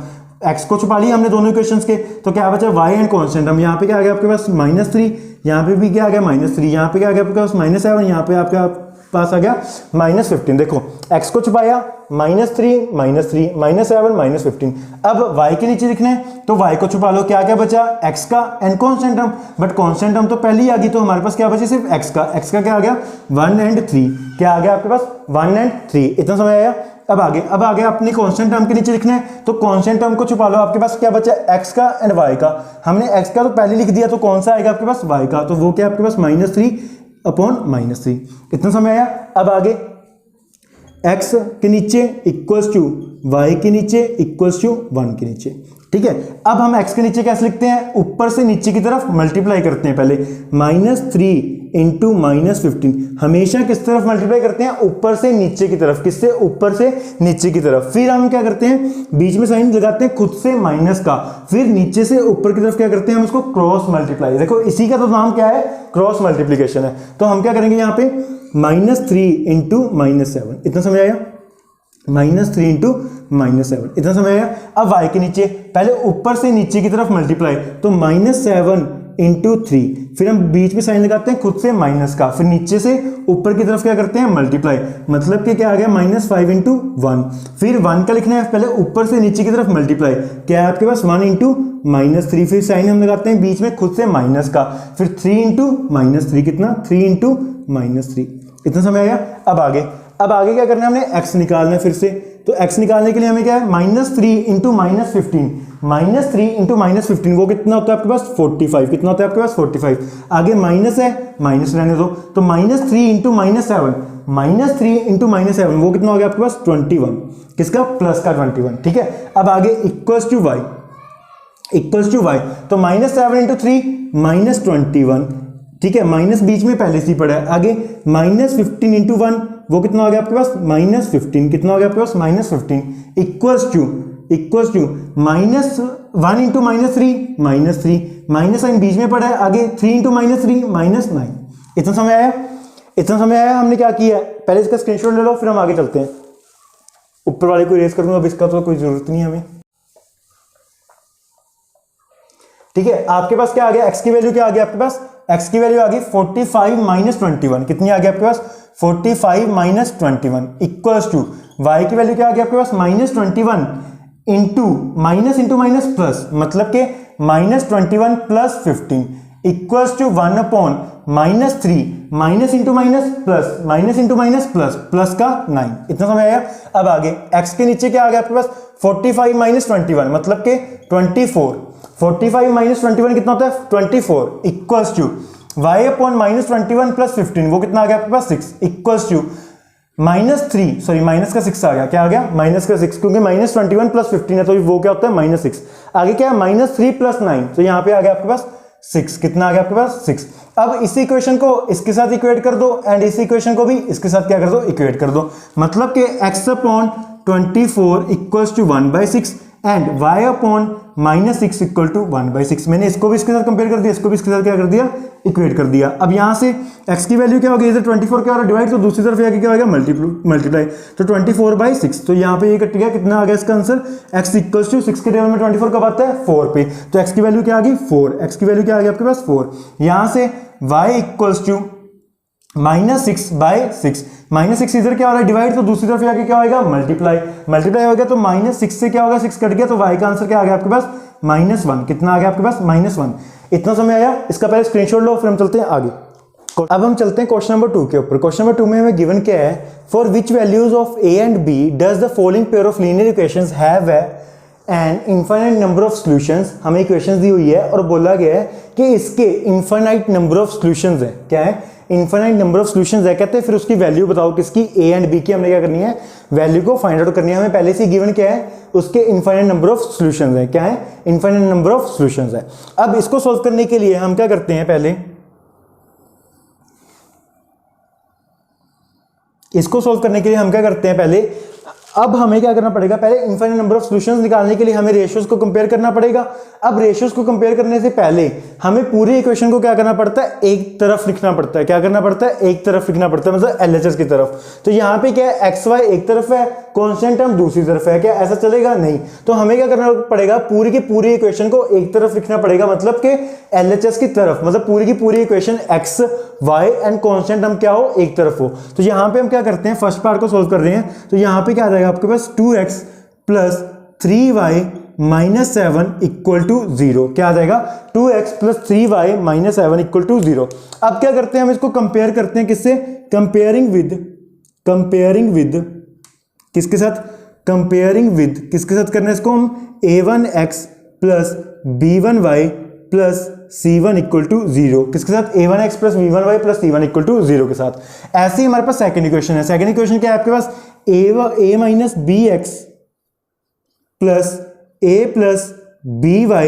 x को छुपा लिया हमने दोनों इक्वेशंस के, तो क्या बचा y एंड कांस्टेंट टर्म। यहाँ पे क्या आ गया आपके पास -3, यहाँ पे भी क्या आ गया -3, यहाँ पे क्या आ गया आपके पास -7, यहाँ पे आपके पास आ गया -15। देखो x को छुपाया -3 -3 -7 -15। अब y के नीचे लिखना है तो y को छुपा लो, क्या क्या बचा x का and constant term, but constant term तो पहले ही आ गई, तो हमारे पास क्या बचे सिर्फ x का क्या आ गया 1 and 3, क्या आ गया आपके पास 1 and 3। इतना समझ आया। अब आगे अपनी कांस्टेंट टर्म के नीचे लिखना है तो कांस्टेंट टर्म को छुपा लो, आपके पास क्या बचा x का एंड y का। हमने x का तो पहले लिख दिया, तो कौन सा आएगा आपके पास y का, तो वो क्या आपके पास -3/-3। इतना समझ आया। अब आगे x के नीचे इक्वल्स टू y के नीचे इक्वल्स टू 1 के नीचे, ठीक है। अब हम x के नीचे कैसे लिखते हैं, ऊपर से नीचे की तरफ मल्टीप्लाई करते हैं पहले, -3 इंटू -15। हमेशा किस तरफ मल्टीप्लाई करते हैं, ऊपर से नीचे की तरफ। किससे, ऊपर से नीचे की तरफ। फिर हम क्या करते हैं, बीच में साइन लगाते हैं खुद से माइनस का, फिर नीचे से ऊपर की तरफ क्या करते हैं, हम इसको क्रॉस मल्टीप्लाई। देखो इसी का तो नाम क्या है, क्रॉस मल्टीप्लीकेशन है। तो हम क्या करेंगे यहाँ पे -3 इंटू -7। इतना समझ आया, -3 इंटू -7। इतना समझ आया। अब y के नीचे पहले ऊपर से नीचे की तरफ मल्टीप्लाई, तो -7 इंटू 3, फिर हम बीच में साइन लगाते हैं खुद से माइनस का, फिर नीचे से ऊपर की तरफ क्या करते हैं मल्टीप्लाई, मतलब कि क्या आ गया -5 इंटू 1। फिर 1 का लिखना है पहले ऊपर से नीचे की तरफ मल्टीप्लाई, क्या है आपके पास 1 इंटू -3, फिर साइन हम लगाते हैं बीच में खुद से माइनस का, फिर 3 इंटू -3, कितना 3 इंटू -3। इतना समझ आया। अब आगे क्या करना है, हमने x निकालना है फिर से। तो x निकालने के लिए हमें क्या है, -3 इंटू -15, -3 इंटू -15 वो कितना होता है आपके पास 45। कितना होता है आपके पास 45। आगे माइनस है, माइनस रहने दो, तो -3 इंटू -7, -3 इंटू -7 वो कितना हो गया आपके पास 21। किसका, प्लस का 21, ठीक है। अब आगे इक्वल्स टू y, तो -7 इंटू 3 -21, ठीक है। माइनस बीच में पहले से ही पड़ा है। आगे -15 इंटू 1 वो कितना हो गया आपके पास -15। कितना हो गया आपके पास -15 equals to -1 into -3 minus sign बीच में पड़ा है। आगे 3 इंटू -3 -9। इतना समझ आया। हमने क्या किया है, पहले इसका स्क्रीनशॉट ले लो, फिर हम आगे चलते हैं। ऊपर वाले को इरेज कर दूंगा, अब इसका तो कोई जरूरत नहीं है हमें, ठीक है। आपके पास क्या आ गया, x की वैल्यू क्या आ गया आपके पास, x की वैल्यू आ गई 45 -21। कितनी आ गई आपके पास 45 -21 इक्वल्स टू y की वैल्यू क्या आ गई आपके पास -21 इंटू माइनस प्लस, मतलब के -21 plus 15 equals to 1/-3 minus into minus plus का 9। इतना समझ आया। अब आगे x के नीचे क्या आ गया आपके पास 45 -21 मतलब के 24। 45 -21 कितना होता है 24 इक्वल्स टू y/-21 प्लस 15 वो कितना आ गया आपके पास 6 इक्वल्स टू -3, सॉरी माइनस का 6 आ गया। क्या आ गया माइनस का 6, क्योंकि -21 प्लस 15 है तो वो क्या होता है -6। आगे क्या है -3 प्लस 9, तो यहाँ पे आ गया आपके पास 6। कितना आ गया आपके पास 6। अब इस इक्वेशन को इसके साथ इक्वेट कर दो एंड इस इक्वेशन को भी इसके साथ क्या कर दो इक्वेट कर दो, मतलब कि x/24 equals to 1/6 and y/-6 equal to 1/6। मैंने इसको भी इसके साथ कंपेयर कर दिया, इसको भी इसके साथ क्या कर दिया इक्वेट कर दिया। अब यहाँ से x की वैल्यू क्या होगी, इधर 24 क्या हो रहा है डिवाइड, तो दूसरी तरफ आगे क्या होगा मल्टीप्लाई, तो 24/6। तो यहाँ पे ये कट गया, कितना आ गया इसका आंसर x इक्वल्स टू 6 के टेबल में 24 कब आता है 4 पे, तो x की वैल्यू क्या आ गई 4। x की वैल्यू क्या आ गई आपके पास 4। यहाँ से y इक्वल्स टू -6/6, -6 इधर क्या हो रहा है डिवाइड, तो दूसरी तरफ आगे क्या होगा मल्टीप्लाई हो गया, तो -6 से क्या होगा 6 कट गया, तो y का आंसर क्या आ गया आपके पास -1। कितना आ गया आपके पास -1। इतना समय आया। इसका पहले स्क्रीनशॉट लो, फिर हम चलते हैं आगे। अब हम चलते हैं क्वेश्चन नंबर 2 के ऊपर। क्वेश्चन नंबर 2 में हमें गिवन क्या है, for which values of a and b does the following pair of linear equations have an infinite number of solutions. हमें इक्वेशंस दी हुई है और बोला गया है कि इसके इनफाइनाइट नंबर ऑफ सॉल्यूशंस है। क्या है इनफाइनाइट नंबर ऑफ सॉल्यूशंस है, कहते हैं फिर उसकी वैल्यू बताओ किसकी a एंड b की। हमने क्या करनी है वैल्यू को फाइंड आउट करनी है। हमें पहले से गिवन क्या है उसके इनफाइनाइट नंबर ऑफ सॉल्यूशंस है। क्या है इनफाइनाइट नंबर ऑफ सॉल्यूशंस है। अब इसको सोल्व करने के लिए हम क्या करते हैं, पहले इसको सोल्व करने के लिए हम क्या करते हैं, पहले अब हमें क्या करना पड़ेगा, पहले इनफाइनाइट नंबर ऑफ सॉल्यूशंस निकालने के लिए हमें रेशियोज को कंपेयर करना पड़ेगा। अब रेशियोज को कंपेयर करने से पहले हमें पूरी इक्वेशन को क्या करना पड़ता है, एक तरफ लिखना पड़ता है। क्या करना पड़ता है, एक तरफ लिखना पड़ता है, मतलब एलएचएस की तरफ। तो यहाँ पे क्या है, एक्स वाई एक तरफ है, कांस्टेंट टर्म दूसरी तरफ है, क्या ऐसा चलेगा? नहीं। तो हमें क्या करना पड़ेगा, पूरी की पूरी इक्वेशन को एक तरफ लिखना पड़ेगा, मतलब कि एलएचएस की तरफ, मतलब पूरी की पूरी equation x y and constant term क्या हो, एक तरफ हो। तो यहाँ पे हम क्या करते हैं, फर्स्ट पार्ट को सोल्व कर रहे हैं। तो यहाँ पे क्या आ जाएगा आपके पास, 2x plus 3y minus 7 equal to 0। क्या आ जाएगा, 2x plus 3y minus 7 equal to 0। अब क्या करते हैं, हम इसको कंपेयर करते हैं किससे, कंपेयरिंग विद किसके साथ, कंपेयरिंग विद किसके साथ करना है इसको हम, a1x plus b1y plus c1 equal to 0। किसके साथ, a1x plus b1y plus c1 equal to 0 के साथ। ऐसे ही हमारे पास सेकंड इक्वेशन है। सेकंड इक्वेशन क्या है आपके पास, a minus bx plus a plus by।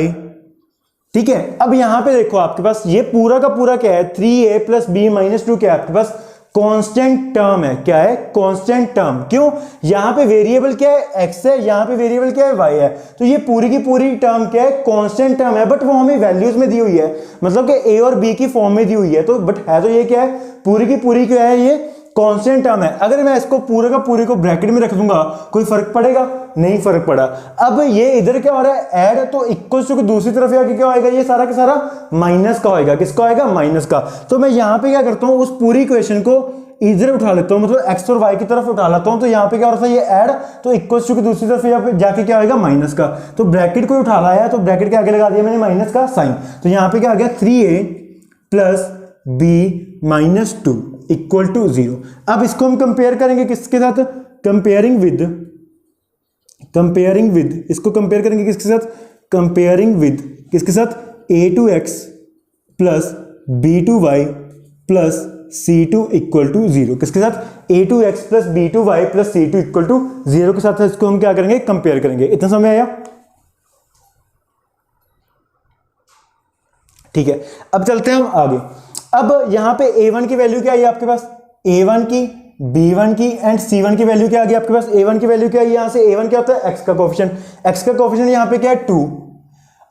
ठीक है, अब यहां पे देखो आपके पास ये पूरा का पूरा क्या है, 3a प्लस b माइनस 2 क्या है आपके पास, कांस्टेंट टर्म है। क्या है, कांस्टेंट टर्म। क्यों, यहां पे वेरिएबल क्या है, x है, यहां पे वेरिएबल क्या है, y है। तो ये पूरी की पूरी टर्म क्या है, कांस्टेंट टर्म है, बट वो हमें वैल्यूज में दी हुई है, मतलब कि a और b की फॉर्म में दी हुई है। तो बट है तो ये क्या है, पूरी की पूरी क्या है, ये कांस्टेंट टर्म है। अगर मैं इसको पूरे का पूरे को ब्रैकेट में रख दूंगा, कोई फर्क पड़ेगा? नहीं फर्क पड़ा। अब ये इधर क्या हो रहा है, ऐड, तो इक्वल टू दूसरी तरफ आके क्या होएगा, ये सारा का सारा माइनस का होएगा। किसका होएगा, माइनस का। तो मैं यहां पे क्या करता हूं, उस पूरी इक्वेशन को इधर उठा लेता हूं, मतलब x और y की तरफ उठा लेता हूं। तो यहाँ पे क्या हो रहा था, ये ऐड, तो इक्वल टू की दूसरी तरफ यहाँ पे जाके क्या होएगा, माइनस का। तो ब्रैकेट को उठा लाया, तो ब्रैकेट के आगे लगा दिया मैंने माइनस का साइन। तो यहाँ पे क्या आ गया, 3a plus b minus 2 equal to 0। अब इसको हम कंपेयर करेंगे किसके साथ, कंपेयरिंग विद इसको कंपेयर करेंगे किसके साथ, कंपेयरिंग विद किसके साथ, a2x plus b2y plus c2 equal to 0। किसके साथ, a2x plus b2y plus c2 equal to 0 के साथ इसको हम क्या करेंगे, कंपेयर करेंगे। इतना समझ आया? ठीक है, अब चलते हैं हम आगे। अब यहां पे a1 की वैल्यू क्या आई आपके पास, a1 की, b1 की एंड c1 की वैल्यू क्या आ गई आपके पास, a1 की वैल्यू क्या है, यहां से a1 क्या होता है, x का कोफिशिएंट, x का कोफिशिएंट यहां पे क्या है 2,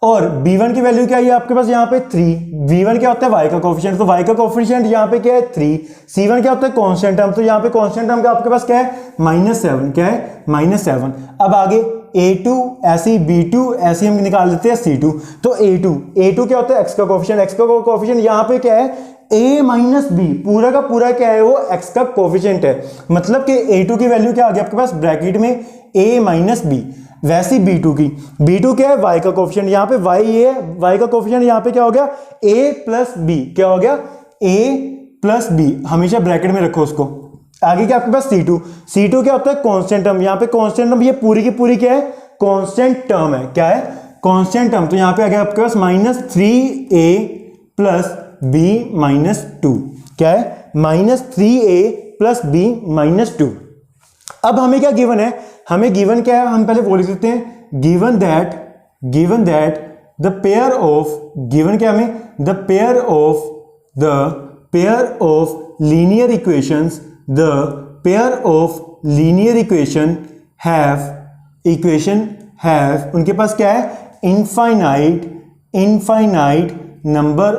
और b1 की वैल्यू क्या है आपके पास यहाँ पे 3, b1 क्या होता है y का कोफिशिएंट, तो y का कोफिशिएंट यहाँ पे क्या है 3, c1 क्या होता है कांस्टेंट टर्म, तो यहाँ पे कांस्टेंट टर्म का आपके पास क्या है -7। क्या है, -7। अब आगे a2 ऐसे ही b2 ऐसे हम निकाल लेते हैं c2। तो a2 क्या होता है, x का कोफिशिएंट, x का कोफिशिएंट यहाँ पे क्या है a माइनस b, पूरा का पूरा क्या है वो x का कोफिशिएंट है। मतलब कि a2 की वैल्यू क्या आ गई आपके पास ब्रैकेट में a माइनस b। वैसी b2 क्या है, y का कोफिशिएंट, यहाँ पे y ये है, y का कोफिशिएंट यहाँ पे क्या हो गया a प्लस b। क्या हो गया, a प्लस b, हमेशा ब्रैकेट में रखो उसको। आगे क्या आपके पास c2 क्या होता है कांस्टेंट टर्म, यहाँ पे कांस्टेंट टर्म, ये पूरी की पूरी क्या है, कांस्टेंट टर्म है। क्या है, कांस्टेंट टर्म। तो यहाँ पे आ गया आपके पास -3a प्लस b माइनस 2। क्या है, -3a प्लस b माइनस 2। अब हमें क्या गिवन है, हमें गिवन क्या है, हम पहले वो लिख लेते हैं, given that the pair of, given क्या हमें, the pair of linear equations, the pair of linear equation have उनके पास क्या है, इनफाइनाइट नंबर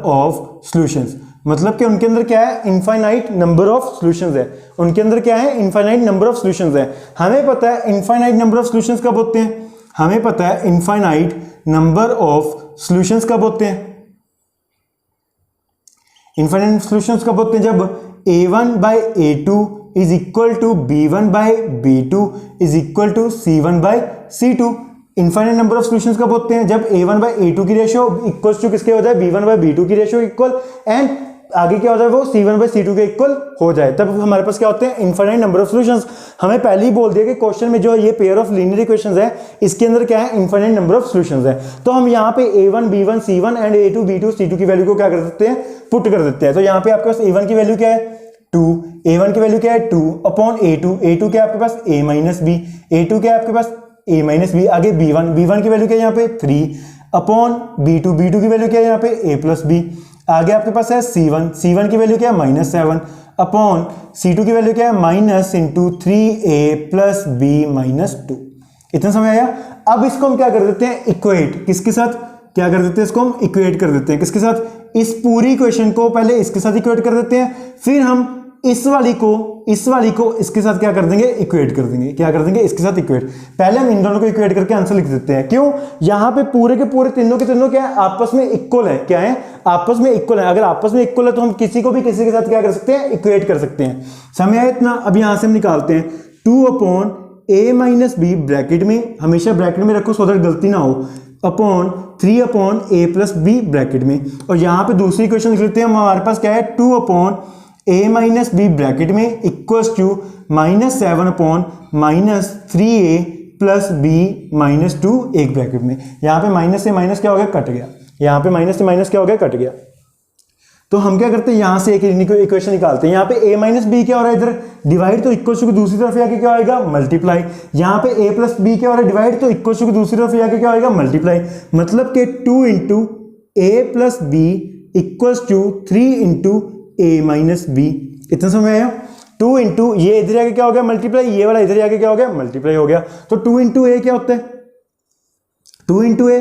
ऑफ सॉल्यूशंस। मतलब कि उनके अंदर क्या है, इनफाइनाइट नंबर ऑफ सॉल्यूशंस है। उनके अंदर क्या है, इनफाइनाइट नंबर ऑफ सॉल्यूशंस है। हमें पता है इनफाइनाइट नंबर ऑफ सॉल्यूशंस कब होते हैं, हमें पता है इनफाइनाइट नंबर ऑफ सॉल्यूशंस कब होते हैं, इनफाइनाइट सॉल्यूशंस कब होते हैं, जब a1 by a2 is equal to b1 by b2 is equal to c1 by c2। Infinite number of solutions कब होते हैं, जब a1 बाई a2 की रेशियो इक्वल्स टू किसके हो जाए, b1 बाई b2 की रेशियो इक्वल, एंड आगे क्या हो जाए वो c1 बाई c2 के इक्वल हो जाए, तब हमारे पास क्या होते हैं, इनफाइनाइट नंबर ऑफ सॉल्यूशंस। हमें पहले ही बोल दिया कि क्वेश्चन में जो ये पेयर ऑफ लीनियर इक्वेशंस है, इसके अंदर क्या है, इनफाइनाइट नंबर ऑफ सॉल्यूशंस है। तो हम यहाँ पे a1 b1 c1 and a2 b2 c2 की वैल्यू को क्या कर देते हैं, पुट कर देते हैं। तो यहाँ पे आपके पास a1 की वैल्यू क्या है 2, a1 की वैल्यू क्या है 2 अपॉन a2 क्या है आपके पास a माइनस b, a2 क्या है आपके पास a माइनस b। आगे b1 की वैल्यू क्या है यहाँ पे 3 अपॉन b2 की वैल्यू क्या है यहाँ पे a प्लस b। आगे आपके पास है C1 की वैल्यू क्या है -7 अपॉन C2 की वैल्यू क्या है minus into 3a plus b -2। इतना समझ आया। अब इसको हम क्या कर देते हैं, इक्वेट, किसके साथ क्या कर देते हैं, इसको हम इक्वेट कर देते हैं, किसके साथ, इस पूरी इक्वेशन को पहले इसके साथ इक्वेट कर देते हैं, फिर हम इस वाली को इसके साथ क्या कर देंगे, इक्वेट कर देंगे, क्या कर देंगे, इसके साथ इक्वेट। पहले हम इन दोनों को इक्वेट करके आंसर लिख देते हैं। क्यों, यहां पे पूरे के पूरे तीनों के तीनों क्या है, आपस में इक्वल है, क्या है, आपस में इक्वल है। अगर आपस में इक्वल है तो हम किसी को भी किसी के साथ क्या कर सकते हैं, इक्वेट कर सकते हैं। समझ आया इतना। अब यहां से हम निकालते हैं 2 upon a minus b, bracket में, हमेशा ब्रैकेट में रखो सो दैट गलती ना हो, upon 3 upon a plus b bracket में, और यहां पे दूसरी इक्वेशन लिख लेते हैं। हमारे पास क्या है, 2 upon a minus b bracket में equals to -7 upon -3a plus b -2 एक ब्रैकेट में। यहाँ पे माइनस से माइनस क्या हो गया, कट गया, यहाँ पे माइनस से माइनस क्या हो गया, कट गया। तो हम क्या करते हैं, यहाँ से एक इक्वेशन निकालते हैं। यहाँ पे a माइनस बी क्या हो रहा है, इधर डिवाइड, तो इक्वल्स टू दूसरी तरफ आके क्या आएगा, मल्टीप्लाई। यहाँ पे a प्लस बी क्या हो रहा है, डिवाइड, तो इक्वल्स टू दूसरी तरफ आके क्या आएगा, मल्टीप्लाई। मतलब कि 2 into a plus b equals to 3 into a minus b. इतना समझ आया। 2 इंटू ये इधर आके क्या हो गया, मल्टीप्लाई, ये वाला इधर आके क्या हो गया, मल्टीप्लाई हो गया। तो 2 इंटू ए क्या होता है, 2 into a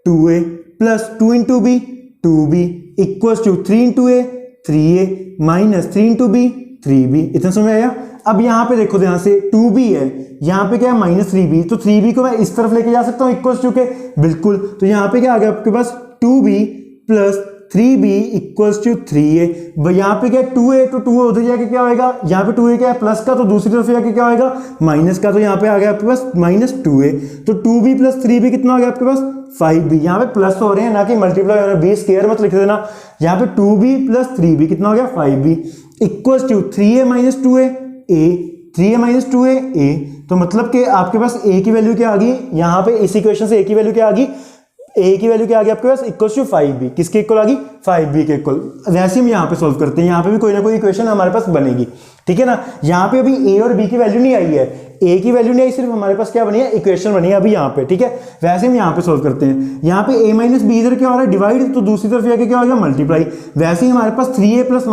2a plus 2 into b 2b equals to 3 into a 3a minus 3 into b 3b। इतना समझ आया। अब यहाँ पे देखो, ध्यान से 2b है, यहाँ पे क्या है -3b, तो 3b को मैं इस तरफ लेके जा सकता हूँ इक्वल्स टू के, बिल्कुल। तो यहाँ पे क्या आ गया आपके पास, 2b plus 3b equals to 3a। यहाँ पे क्या है 2a, तो 2a उधर जाके क्या होएगा, यहाँ पे 2a क्या है प्लस का, तो दूसरी तरफ जाके क्या होएगा, माइनस का, तो यहाँ पे आ गया आपके पास -2a। तो 2b प्लस 3b कितना आ गया आपके पास, 5b। यहाँ पे प्लस हो रहे हैं ना कि मल्टीप्लाई हो रहे हैं, b स्क्वायर मत लिख देना। यहाँ पे 2b प्लस 3b कितना हो गया, 5b equals to 3a minus 2a a, 3a minus 2a a। तो मतलब कि आपके पास a की वैल्यू क्या आ गई, यहाँ पे इस इक्वेशन से a की वैल्यू क्या आ गई, a की वैल्यू क्या आ गई आपके पास, इक्वल्स टू 5b। किसके इक्वल आ गई, 5b के इक्वल। वैसे हम यहाँ पे सॉल्व करते हैं, यहाँ पे भी कोई ना कोई इक्वेशन हमारे पास बनेगी, ठीक है ना। यहाँ पे अभी a और b की वैल्यू नहीं आई है, a की वैल्यू नहीं आई, सिर्फ हमारे पास क्या बनी है, इक्वेशन बनी है अभी यहाँ पे, ठीक है। वैसे हम यहाँ पे सॉल्व करते हैं। यहाँ पे a माइनस बी इधर क्या हो रहा है, डिवाइड, तो दूसरी तरफ जाके क्या हो गया, मल्टीप्लाई। वैसे ही हमारे पास 3a प्लस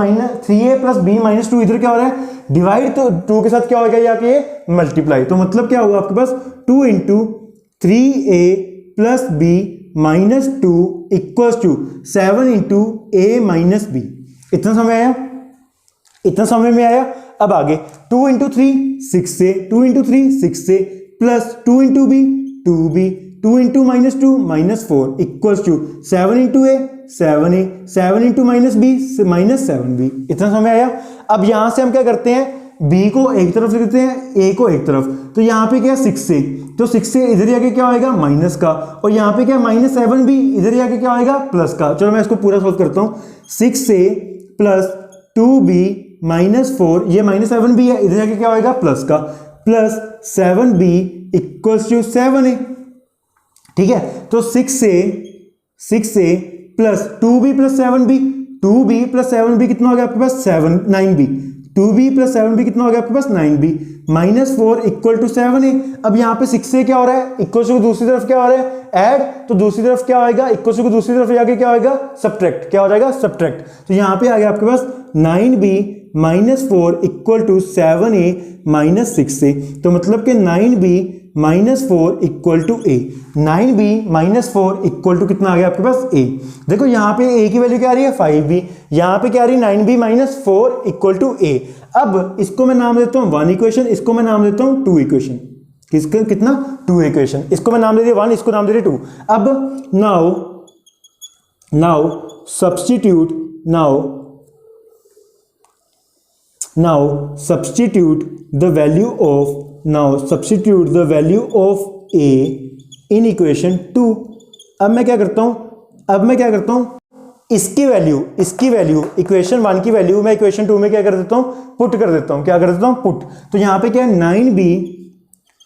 b माइनस 2 इधर क्या हो रहा है, डिवाइड, तो 2 के साथ क्या हो गया, जाके मल्टीप्लाई। तो मतलब क्या हुआ आपके पास, 2 into 3a plus b minus 2 equals to 7 into a minus b. इतना समझ आया, इतना समझ में आया। अब आगे 2 इंटू 3 6 से, 2 इंटू 3 6 से plus 2 into b 2b, 2 into -2 -4 equals to 7 into a 7a, 7 into minus b -7b। इतना समझ आया। अब यहां से हम क्या करते हैं, b को एक तरफ लिख देते हैं, a को एक तरफ। तो यहाँ पे क्या 6 से, तो 6 से इधर जाके क्या आएगा, माइनस का, और यहाँ पे क्या -7b इधर जाके क्या आएगा, प्लस का। चलो मैं इसको पूरा सोल्व करता हूँ। 6 से प्लस 2b -4, ये -7b है, इधर जाके क्या आएगा, प्लस का, plus 7b equals to 7a, ठीक है। तो 6 से plus 2b plus 7b, 2b plus 7b कितना हो गया आपके पास, 9b, 2b प्लस 7b कितना हो गया आपके पास, 9b -4 इक्वल टू 7a। अब यहाँ पे 6 से क्या हो रहा है, इक्वल टू दूसरी तरफ क्या हो रहा है, ऐड, तो दूसरी तरफ क्या आएगा, इक्वल टू दूसरी तरफ जाके क्या आएगा, सब्ट्रैक्ट, क्या हो जाएगा, सब्ट्रैक्ट। तो यहाँ पे आ गया आपके पास 9b -4 equal to 7a minus 6a। तो मतलब कि 9b -4 equal to a, 9b -4 equal to कितना आ गया आपके पास, a। देखो यहाँ पे a की वैल्यू क्या आ रही है, 5b, यहाँ पे क्या आ रही है, 9b -4 इक्वल टू a। अब इसको मैं नाम देता हूँ 1 इक्वेशन, इसको मैं नाम देता हूँ 2 इक्वेशन। किसका, कितना, 2 इक्वेशन। इसको मैं नाम दे दिया 1, इसको नाम दे दिया 2। अब now substitute the value of a in equation 2। अब मैं क्या करता हूं, इसकी वैल्यू इक्वेशन 1 की वैल्यू मैं इक्वेशन 2 में क्या कर देता हूं, पुट कर देता हूं, क्या कर देता हूं, पुट। तो यहां पे क्या है, 9b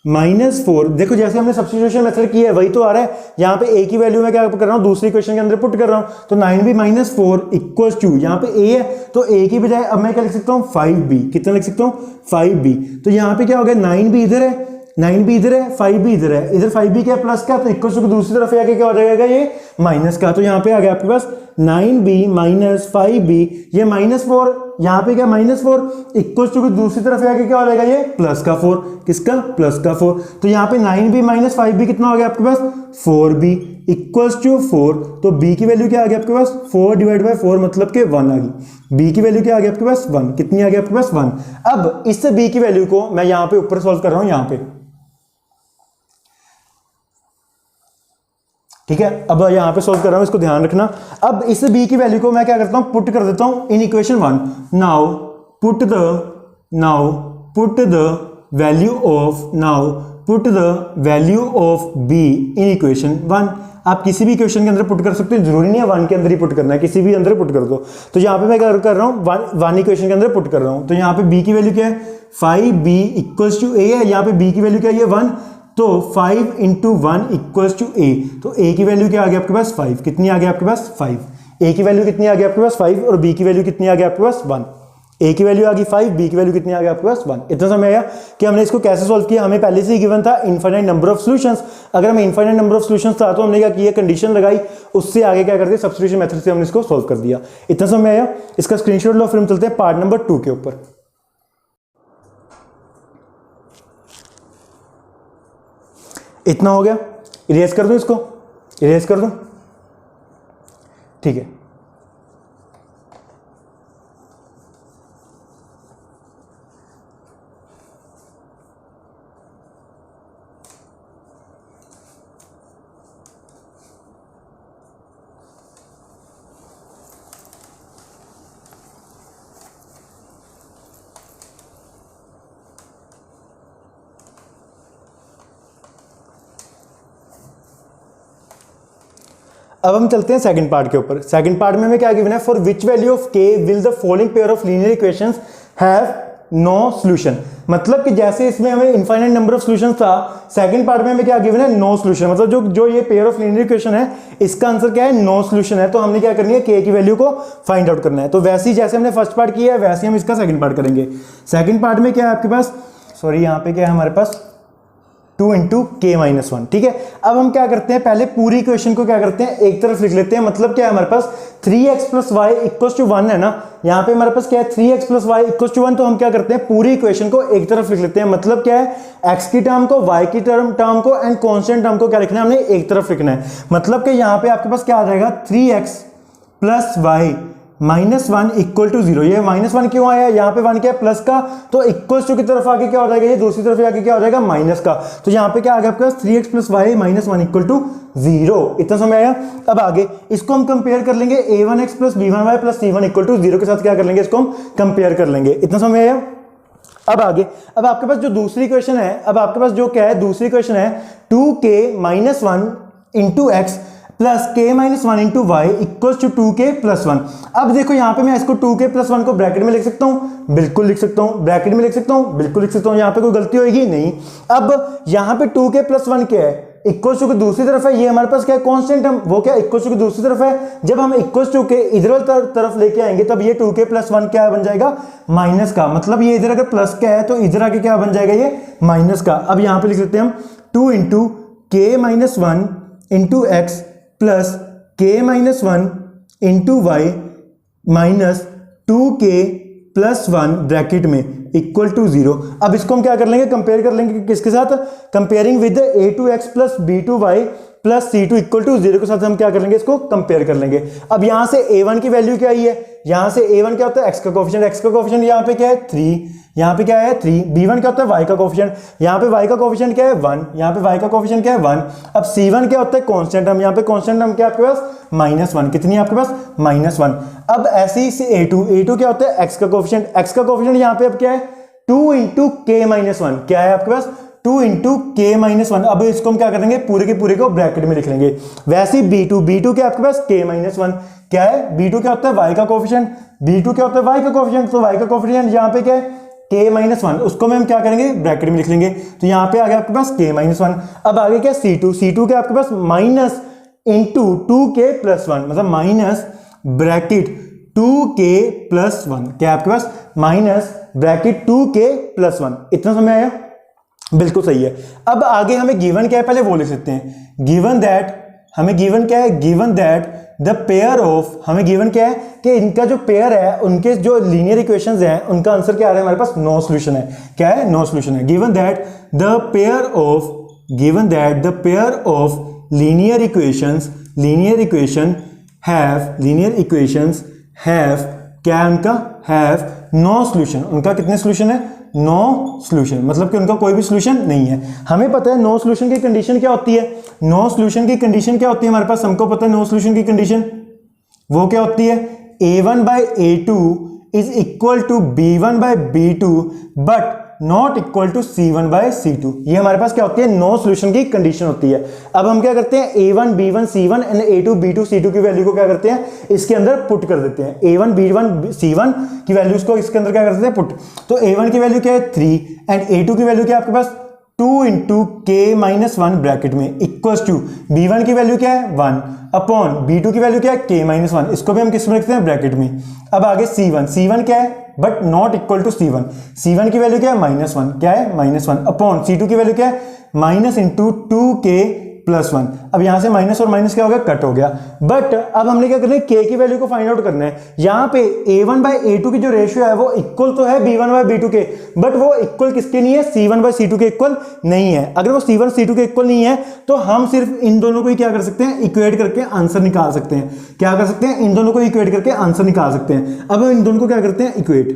-4, देखो जैसे हमने सब्स्टिट्यूशन मेथड किया है वही तो आ रहा है। यहाँ पे a की वैल्यू में क्या कर रहा हूँ, दूसरी इक्वेशन के अंदर पुट कर रहा हूँ। तो 9b -4 इक्वल्स टू, यहाँ पे a है तो a की बजाय अब मैं क्या लिख सकता हूँ, 5b। कितना लिख सकता हूँ, 5b। तो यहाँ पे क्या हो गया, 9b इधर है, 9 भी इधर है, 5 भी इधर है, इधर 5 भी क्या प्लस का, तो इक्वल टू दूसरी तरफ आके क्या हो जाएगा ये माइनस का। तो यहाँ पे आ गया आपके पास 9b माइनस 5b, ये -4, यहाँ पे क्या -4 इक्वल टू दूसरी तरफ आके क्या हो जाएगा ये प्लस का 4, किसका प्लस का 4। तो यहाँ पे 9b माइनस 5b कितना हो गया आपके पास 4b इक्वल्स टू 4। तो b की वैल्यू क्या आ गई आपके पास 4 डिवाइड बाय 4 मतलब के 1 आ गई। b की वैल्यू क्या आ गई आपके पास 1, कितनी आ गई आपके पास 1। अब इससे b की वैल्यू को मैं यहाँ पे ऊपर सॉल्व कर रहा हूँ यहाँ पे, ठीक है। अब यहां पे सॉल्व कर रहा हूं, इसको ध्यान रखना। अब इस b की वैल्यू को मैं क्या करता हूं पुट कर देता हूं in equation 1। Now put the value of b in equation 1। आप किसी भी इक्वेशन के अंदर पुट कर सकते हो, जरूरी नहीं है 1 के अंदर ही पुट करना है, किसी भी अंदर पुट कर दो। तो यहां पे मैं क्या कर रहा हूं 1 इक्वेशन के अंदर पुट कर रहा हूं। तो यहां पे b की वैल्यू क्या है 5b इक्वल्स टू a है, यहां पे b की वैल्यू क्या है ये 1, तो 5 इंटू 1 इक्वल्स टू a। तो a की वैल्यू क्या आ गई आपके पास 5, कितनी आ गई आपके पास 5। a की वैल्यू कितनी आ गई आपके पास 5 और b की वैल्यू कितनी आ गई आपके पास 1। a की वैल्यू आ गई 5, b की वैल्यू कितनी आ गई आपके पास 1। इतना समझ आया कि हमने इसको कैसे सॉल्व किया। हमें पहले से ही गिवन था इनफाइनाइट नंबर ऑफ सॉल्यूशंस। अगर हमें इनफाइनाइट नंबर ऑफ सॉल्यूशंस था तो हमने क्या किया कंडीशन लगाई, उससे आगे क्या कर दिया सब्स्टिट्यूशन मेथड से हमने इसको सॉल्व कर दिया। इतना समझ आया। इसका स्क्रीनशॉट लो, फिर हम चलते हैं पार्ट नंबर 2 के ऊपर। इतना हो गया, इरेज कर दूं इसको, इरेज कर दूं, ठीक है। अब हम चलते हैं सेकंड पार्ट के ऊपर। सेकंड पार्ट में हमें क्या गिवन है, for which value of k will the following pair of linear equations have no solution. मतलब कि जैसे इसमें हमें इनफाइनाइट नंबर ऑफ सॉल्यूशंस था, सेकंड पार्ट में हमें क्या गिवन है नो सॉल्यूशन। मतलब जो ये पेयर ऑफ लीनियर इक्वेशन है इसका आंसर क्या है नो सॉल्यूशन है। तो हमने क्या करनी है k की वैल्यू को फाइंड आउट करना है। तो वैसे ही जैसे हमने फर्स्ट पार्ट किया है वैसे हम इसका सेकंड पार्ट करेंगे। सेकंड पार्ट में क्या है आपके पास, सॉरी यहाँ पे क्या है हमारे पास 2 इंटू के माइनस 1, ठीक है। अब हम क्या करते हैं पहले पूरी इक्वेशन को क्या करते हैं एक तरफ लिख लेते हैं। मतलब क्या है हमारे पास 3x plus y equals to 1 है ना, यहाँ पे हमारे पास क्या है 3x plus y equals to 1। तो हम क्या करते हैं पूरी इक्वेशन को एक तरफ लिख लेते हैं। मतलब क्या है x की टर्म को, y की टर्म को एंड कॉन्स्टेंट टर्म को क्या लिखना है हमने एक तरफ लिखना है। मतलब कि यहाँ पे आपके पास क्या आ जाएगा 3x plus y minus 1 equal to 0। ये -1 क्यों आया, यहाँ पे 1 क्या है प्लस का, तो इक्वल टू की तरफ आके क्या हो जाएगा ये दूसरी तरफ आके क्या हो जाएगा माइनस का। तो यहाँ पे क्या आ गया आपके पास 3x plus y minus 1 equal to 0। इतना समझ आया। अब आगे इसको हम कंपेयर कर लेंगे a1x plus b1y plus c1 equal to 0 के साथ क्या कर लेंगे इसको हम कंपेयर कर लेंगे। इतना समझ आया। अब आगे अब आपके पास जो दूसरी इक्वेशन है, अब आपके पास जो क्या है दूसरी इक्वेशन है 2k minus 1 into x plus k minus 1 into y equal to 2k plus 1। अब देखो यहाँ पे मैं इसको 2k प्लस 1 को ब्रैकेट में लिख सकता हूँ, बिल्कुल लिख सकता हूँ, ब्रैकेट में लिख सकता हूँ, बिल्कुल लिख सकता हूँ, यहाँ पे कोई गलती होगी नहीं। अब यहाँ पे 2k प्लस 1 क्या है इक्वल टू की दूसरी तरफ है, ये हमारे पास क्या है कांस्टेंट टर्म, वो क्या इक्वल टू की दूसरी तरफ है। जब हम इक्वल टू के इधर तरफ लेके आएंगे तब ये 2k प्लस 1 क्या बन जाएगा माइनस का। मतलब ये इधर अगर प्लस का है तो इधर आके क्या बन जाएगा ये माइनस का। अब यहाँ पे लिख लेते हैं हम 2 into k minus 1 into x plus k minus 1 into y minus 2k plus 1 bracket में इक्वल टू 0। अब इसको हम क्या कर लेंगे कंपेयर कर लेंगे किसके साथ, comparing with a2x plus b2y plus c2 equal to 0 के साथ हम क्या कर लेंगे इसको कंपेयर कर लेंगे। अब यहां से a1 की वैल्यू क्या आई है, यहां से a1 क्या होता है x का कोफिशिएंट यहां पे क्या है 3, यहां पे क्या है 3। b1 क्या होता है y का कोफिशिएंट, यहां पे y का कोफिशिएंट क्या है 1, यहां पे y का कोफिशिएंट क्या है 1। अब c1 क्या होता है कांस्टेंट टर्म, यहां पे कांस्टेंट टर्म क्या आपके पास -1, कितनी है आपके पास -1। अब ऐसे ही से a2 क्या होता है x का कोफिशिएंट यहां पे अब क्या है 2 इंटू के माइनस 1, क्या है आपके पास 2 इंटू के माइनस 1। अब इसको हम क्या करेंगे पूरे के पूरे को ब्रैकेट में लिख लेंगे। वैसे ही b2 क्या आपके पास k माइनस 1, क्या है b2 क्या होता है y का कोफिशिएंट, b2 क्या होता है y का कोफिशिएंट, तो y का कोफिशिएंट यहाँ पे क्या है k माइनस 1, उसको हम क्या करेंगे ब्रैकेट में लिख लेंगे। तो यहाँ पे आ गया आपके पास k माइनस 1। अब आगे क्या c2 क्या आपके पास माइनस इंटू 2k प्लस 1, मतलब माइनस ब्रैकेट 2k प्लस 1, क्या आपके पास माइनस ब्रैकेट 2k प्लस 1। इतना समय आया। बिल्कुल सही है। अब आगे हमें गिवन क्या है पहले वो लिख सकते हैं। गिवन दैट, हमें गिवन क्या है, given that the pair of, हमें गिवन क्या है कि इनका जो पेयर है उनके जो लीनियर इक्वेशंस हैं उनका आंसर क्या आ रहा है हमारे पास, नो सॉल्यूशन है। क्या है, नो सॉल्यूशन है। Given that the pair of, given that the pair of linear equations, linear equation have, linear equations have, क्या है उनका, हैव नो सॉल्यूशन, उनका कितने सॉल्यूशन है, नो सॉल्यूशन, मतलब कि उनका कोई भी सॉल्यूशन नहीं है। हमें पता है नो सॉल्यूशन की कंडीशन क्या होती है, नो सॉल्यूशन की कंडीशन क्या होती है हमारे पास, हमको पता है नो सॉल्यूशन की कंडीशन वो क्या होती है, a1/a2 is equal to b1/b2 but not equal to c1/c2। ये हमारे पास क्या होती है, नो सॉल्यूशन की कंडीशन होती है। अब हम क्या करते हैं, a1 b1 c1 and a2 b2 c2 की वैल्यू को क्या करते हैं, इसके अंदर पुट कर देते हैं। a1 b1 c1 की वैल्यूज को इसके अंदर क्या करते हैं, पुट। तो a1 की वैल्यू क्या है 3 एंड a2 की वैल्यू क्या है आपके पास 2 इंटू k-1 ब्रैकेट में इक्वल्स टू b1 की वैल्यू क्या है 1 अपॉन b2 की वैल्यू क्या है k-1, इसको भी हम किस में रखते हैं, ब्रैकेट में। अब आगे c1 क्या है but not equal to c1 की वैल्यू क्या है -1, क्या है -1 अपॉन c2 की वैल्यू क्या है माइनस इंटू 2k+1। अब यहां से माइनस और माइनस क्या हो गया, कट हो गया। बट अब हमने क्या करना है, k की वैल्यू को फाइंड आउट करना है। यहां पे a1/a2 की जो रेशियो है वो इक्वल तो है b1/b2 के, बट वो इक्वल किसके नहीं है, c1/c2 के इक्वल नहीं है। अगर वो c1/c2 के इक्वल नहीं है तो हम सिर्फ इन दोनों को ही क्या कर सकते हैं, इक्वेट करके आंसर निकाल सकते हैं। क्या कर सकते हैं, इन दोनों को इक्वेट करके आंसर निकाल सकते हैं। अब हम इन दोनों को क्या करते हैं, इक्वेट,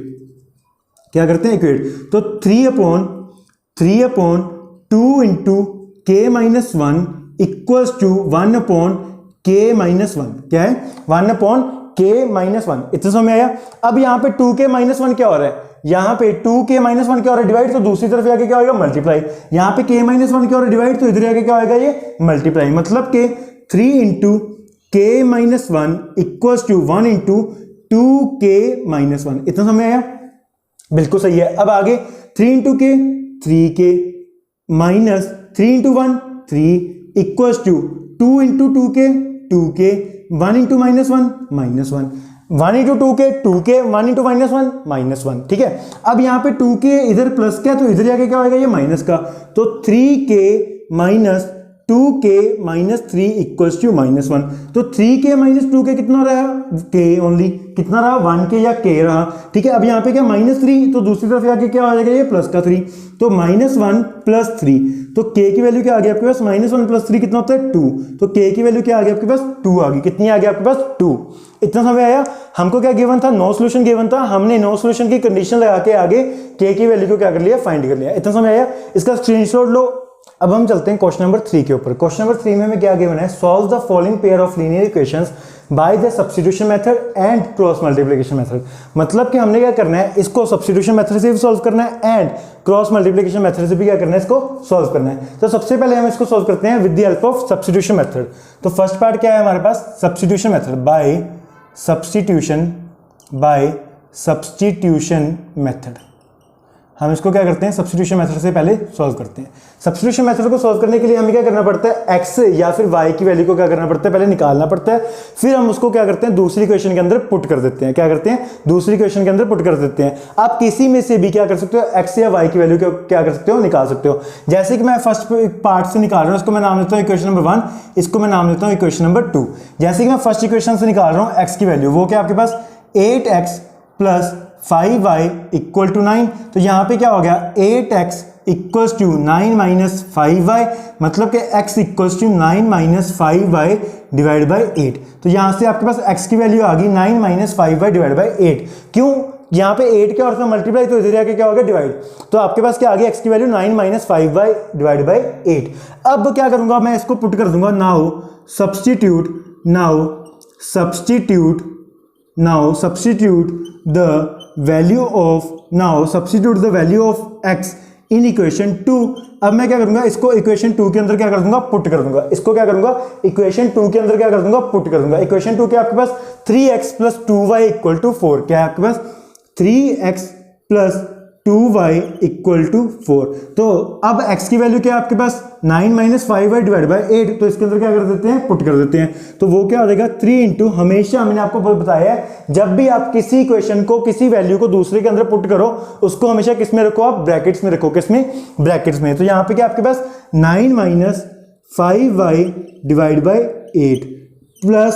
क्या करते हैं, इक्वेट। तो 3/2 into k-1 equals to 1/k-1, क्या है 1/k-1। इतना समझ में आया। अब यहां पे 2k-1 क्या हो रहा है, यहां पे 2k-1 क्या हो रहा है, डिवाइड, तो दूसरी तरफ आके क्या होगा, मल्टीप्लाई। यहां पे k-1 क्या हो रहा है, डिवाइड, तो इधर आके क्या होगा, ये मल्टीप्लाई। मतलब कि 3 into k-1 equals to 1 into 2k-1। इतना समझ में आया, बिल्कुल सही है। अब आगे 3 into k 3k minus 3 into 1 3 equals to 2 into 2k 1 into -1 -1 1 into 2k 1 into -1 ठीक है। अब यहाँ पे 2k इधर प्लस का, तो इधर जाके क्या होगा, ये माइनस का, तो 3k minus 2k minus 3 equals to -1। तो 3k माइनस 2k कितना रहा, k ओनली, कितना रहा 1k या k रहा, ठीक है। अब यहाँ पे क्या -3, तो दूसरी तरफ आके क्या हो जाएगा, ये प्लस का 3, तो -1 प्लस 3, तो k की वैल्यू क्या आ गई आपके पास, -1 प्लस 3 कितना होता है 2, तो k की वैल्यू क्या आ गई आपके पास 2 आ गई। कितनी आ गई आपके पास 2। इतना समझ आया। हमको क्या गिवन था, नो सॉल्यूशन गिवन था, हमने नो सॉल्यूशन की कंडीशन लगा के आगे k की वैल्यू को क्या कर लिया, फाइंड कर लिया। इतना समझ आया, इसका स्क्रीनशॉट लो। अब हम चलते हैं क्वेश्चन नंबर 3 के ऊपर। क्वेश्चन नंबर 3 में हमें क्या गिवन है, solve the following pair of linear equations by the substitution method and cross multiplication method. मतलब कि हमने क्या करना है, इसको सब्स्टिट्यूशन मेथड से भी सॉल्व करना है एंड क्रॉस मल्टीप्लिकेशन मेथड से भी क्या करना है, इसको सॉल्व करना है। तो सबसे पहले हम इसको सॉल्व करते हैं with the help of substitution method. तो फर्स्ट पार्ट क्या है हमारे पास, substitution method, by substitution method. हम इसको क्या करते हैं, सब्स्टिट्यूशन मेथड से पहले सॉल्व करते हैं। सब्स्टिट्यूशन मेथड को सॉल्व करने के लिए हमें क्या करना पड़ता है, x या फिर y की वैल्यू को क्या करना पड़ता है, पहले निकालना पड़ता है, फिर हम उसको क्या करते हैं, दूसरी इक्वेशन के अंदर पुट कर देते हैं। क्या करते हैं, दूसरी इक्वेशन के अंदर पुट कर देते हैं। आप किसी में से भी क्या कर सकते हो, x या y की वैल्यू क्या कर सकते हो, निकाल सकते हो। जैसे कि मैं फर्स्ट पार्ट से निकाल रहा हूँ, इसको मैं नाम लेता हूँ इक्वेशन नंबर 1, इसको मैं नाम लेता हूँ इक्वेशन नंबर 2। जैसे कि मैं फर्स्ट इक्वेशन से निकाल रहा हूँ x की वैल्यू, वो क्या आपके पास 8x plus 5y equal to 9। तो यहाँ पे क्या हो गया, 8x equals to 9 minus 5y, मतलब कि x equals to 9 minus 5y divide by 8। तो यहाँ से आपके पास x की वैल्यू आ गई 9 माइनस 5y डिवाइड बाई 8। क्यों, यहाँ पे 8 क्या और मल्टीप्लाई, तो इधर आके क्या होगा, डिवाइड। तो आपके पास क्या आ गया, x की value 9 minus 5y divide by 8। अब क्या करूंगा, मैं इसको पुट कर दूंगा, now substitute the value of x in equation 2। अब मैं क्या करूंगा, इसको इक्वेशन 2 के अंदर क्या कर दूंगा, पुट कर दूंगा। इसको क्या करूंगा, इक्वेशन 2 के अंदर क्या कर दूंगा, पुट कर दूंगा। इक्वेशन 2 के आपके पास 3x plus 2y equal to 4, क्या है आपके पास 3x plus 2y equal to 4। तो अब x की वैल्यू क्या है आपके पास 9 माइनस 5y डिवाइड बाई 8, तो इसके अंदर क्या कर देते हैं, पुट कर देते हैं। तो वो क्या हो जाएगा 3 इंटू, हमेशा मैंने आपको बताया है जब भी आप किसी इक्वेशन को, किसी वैल्यू को दूसरे के अंदर पुट करो, उसको हमेशा किस में रखो, आप ब्रैकेट्स में रखो। किस में, ब्रैकेट्स में। तो यहाँ पे क्या आपके पास 9 minus 5y divide by 8 plus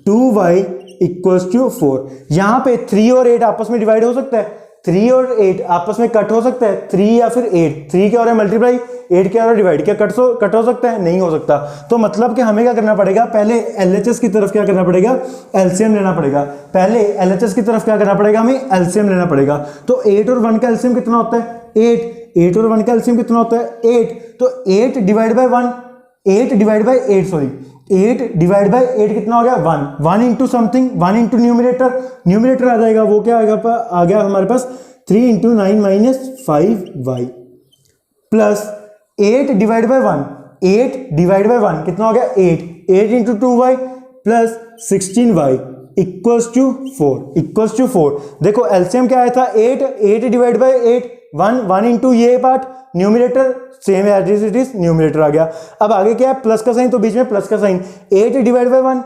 2y equals to 4। यहाँ पे 3 और 8 आपस में डिवाइड हो सकता है, 3 और 8 आपस में कट हो सकता है, 3 या फिर 8, 3 क्या हो रहा है मल्टीप्लाई, 8 क्या हो रहा है डिवाइड, क्या कट हो सकता है, नहीं हो सकता। तो मतलब कि हमें क्या करना पड़ेगा, पहले एलएचएस की तरफ क्या करना पड़ेगा, एलसीएम लेना पड़ेगा। पहले एलएचएस की तरफ क्या करना पड़ेगा, हमें एलसीएम लेना पड़ेगा। तो 8 और 1 का एलसीएम कितना होता है, 8 और 1 का एलसीएम कितना होता है, 8। तो 8 divide by 1, 8 divide by 8 sorry 8 divide by 8 कितना हो गया 1 इंटू समथिंग, 1 इंटू न्यूमिनेटर आ जाएगा, वो क्या आ गया हमारे पास 3 into 9 minus 5y plus 8 divide by 1, 8 divide by 1 कितना हो गया 8 into 2y plus 16y equals to 4। देखो एलसीएम क्या आया था 8 डिवाइड बाई 8 1 इंटू ये part, numerator same as it is, numerator आ गया। अब आगे क्या है, प्लस का साइन, तो बीच में प्लस का sign, 8 divide by 1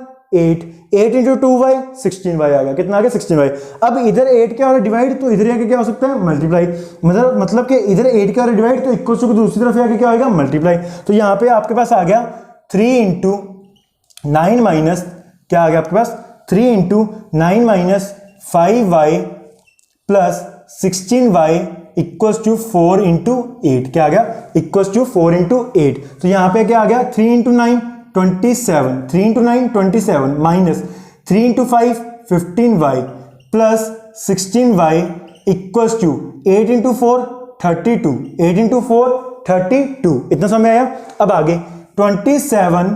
8 into 2y 16y आ गया, कितना आ गया 16y। अब इधर 8 क्या हो रहा है डिवाइड, तो इधर आके क्या हो सकता है मल्टीप्लाई, मतलब कि इधर 8 क्या हो रहा है डिवाइड, तो इक्वल टू दूसरी तरफ आके क्या होगा मल्टीप्लाई। तो यहाँ पे आपके पास आ गया 3 इंटू 9 माइनस क्या आ गया आपके पास 3 into 9 minus 5y plus 16y equals to 4 into 8, क्या आ गया इक्वल्स टू 4 इंटू 8। तो यहाँ पे क्या आ गया 3 into 9 27, 3 into 9 27 minus 3 into 5 15y plus 16y equals to 8 into 4 32, 8 into 4 32, इतना समय आया। अब आगे 27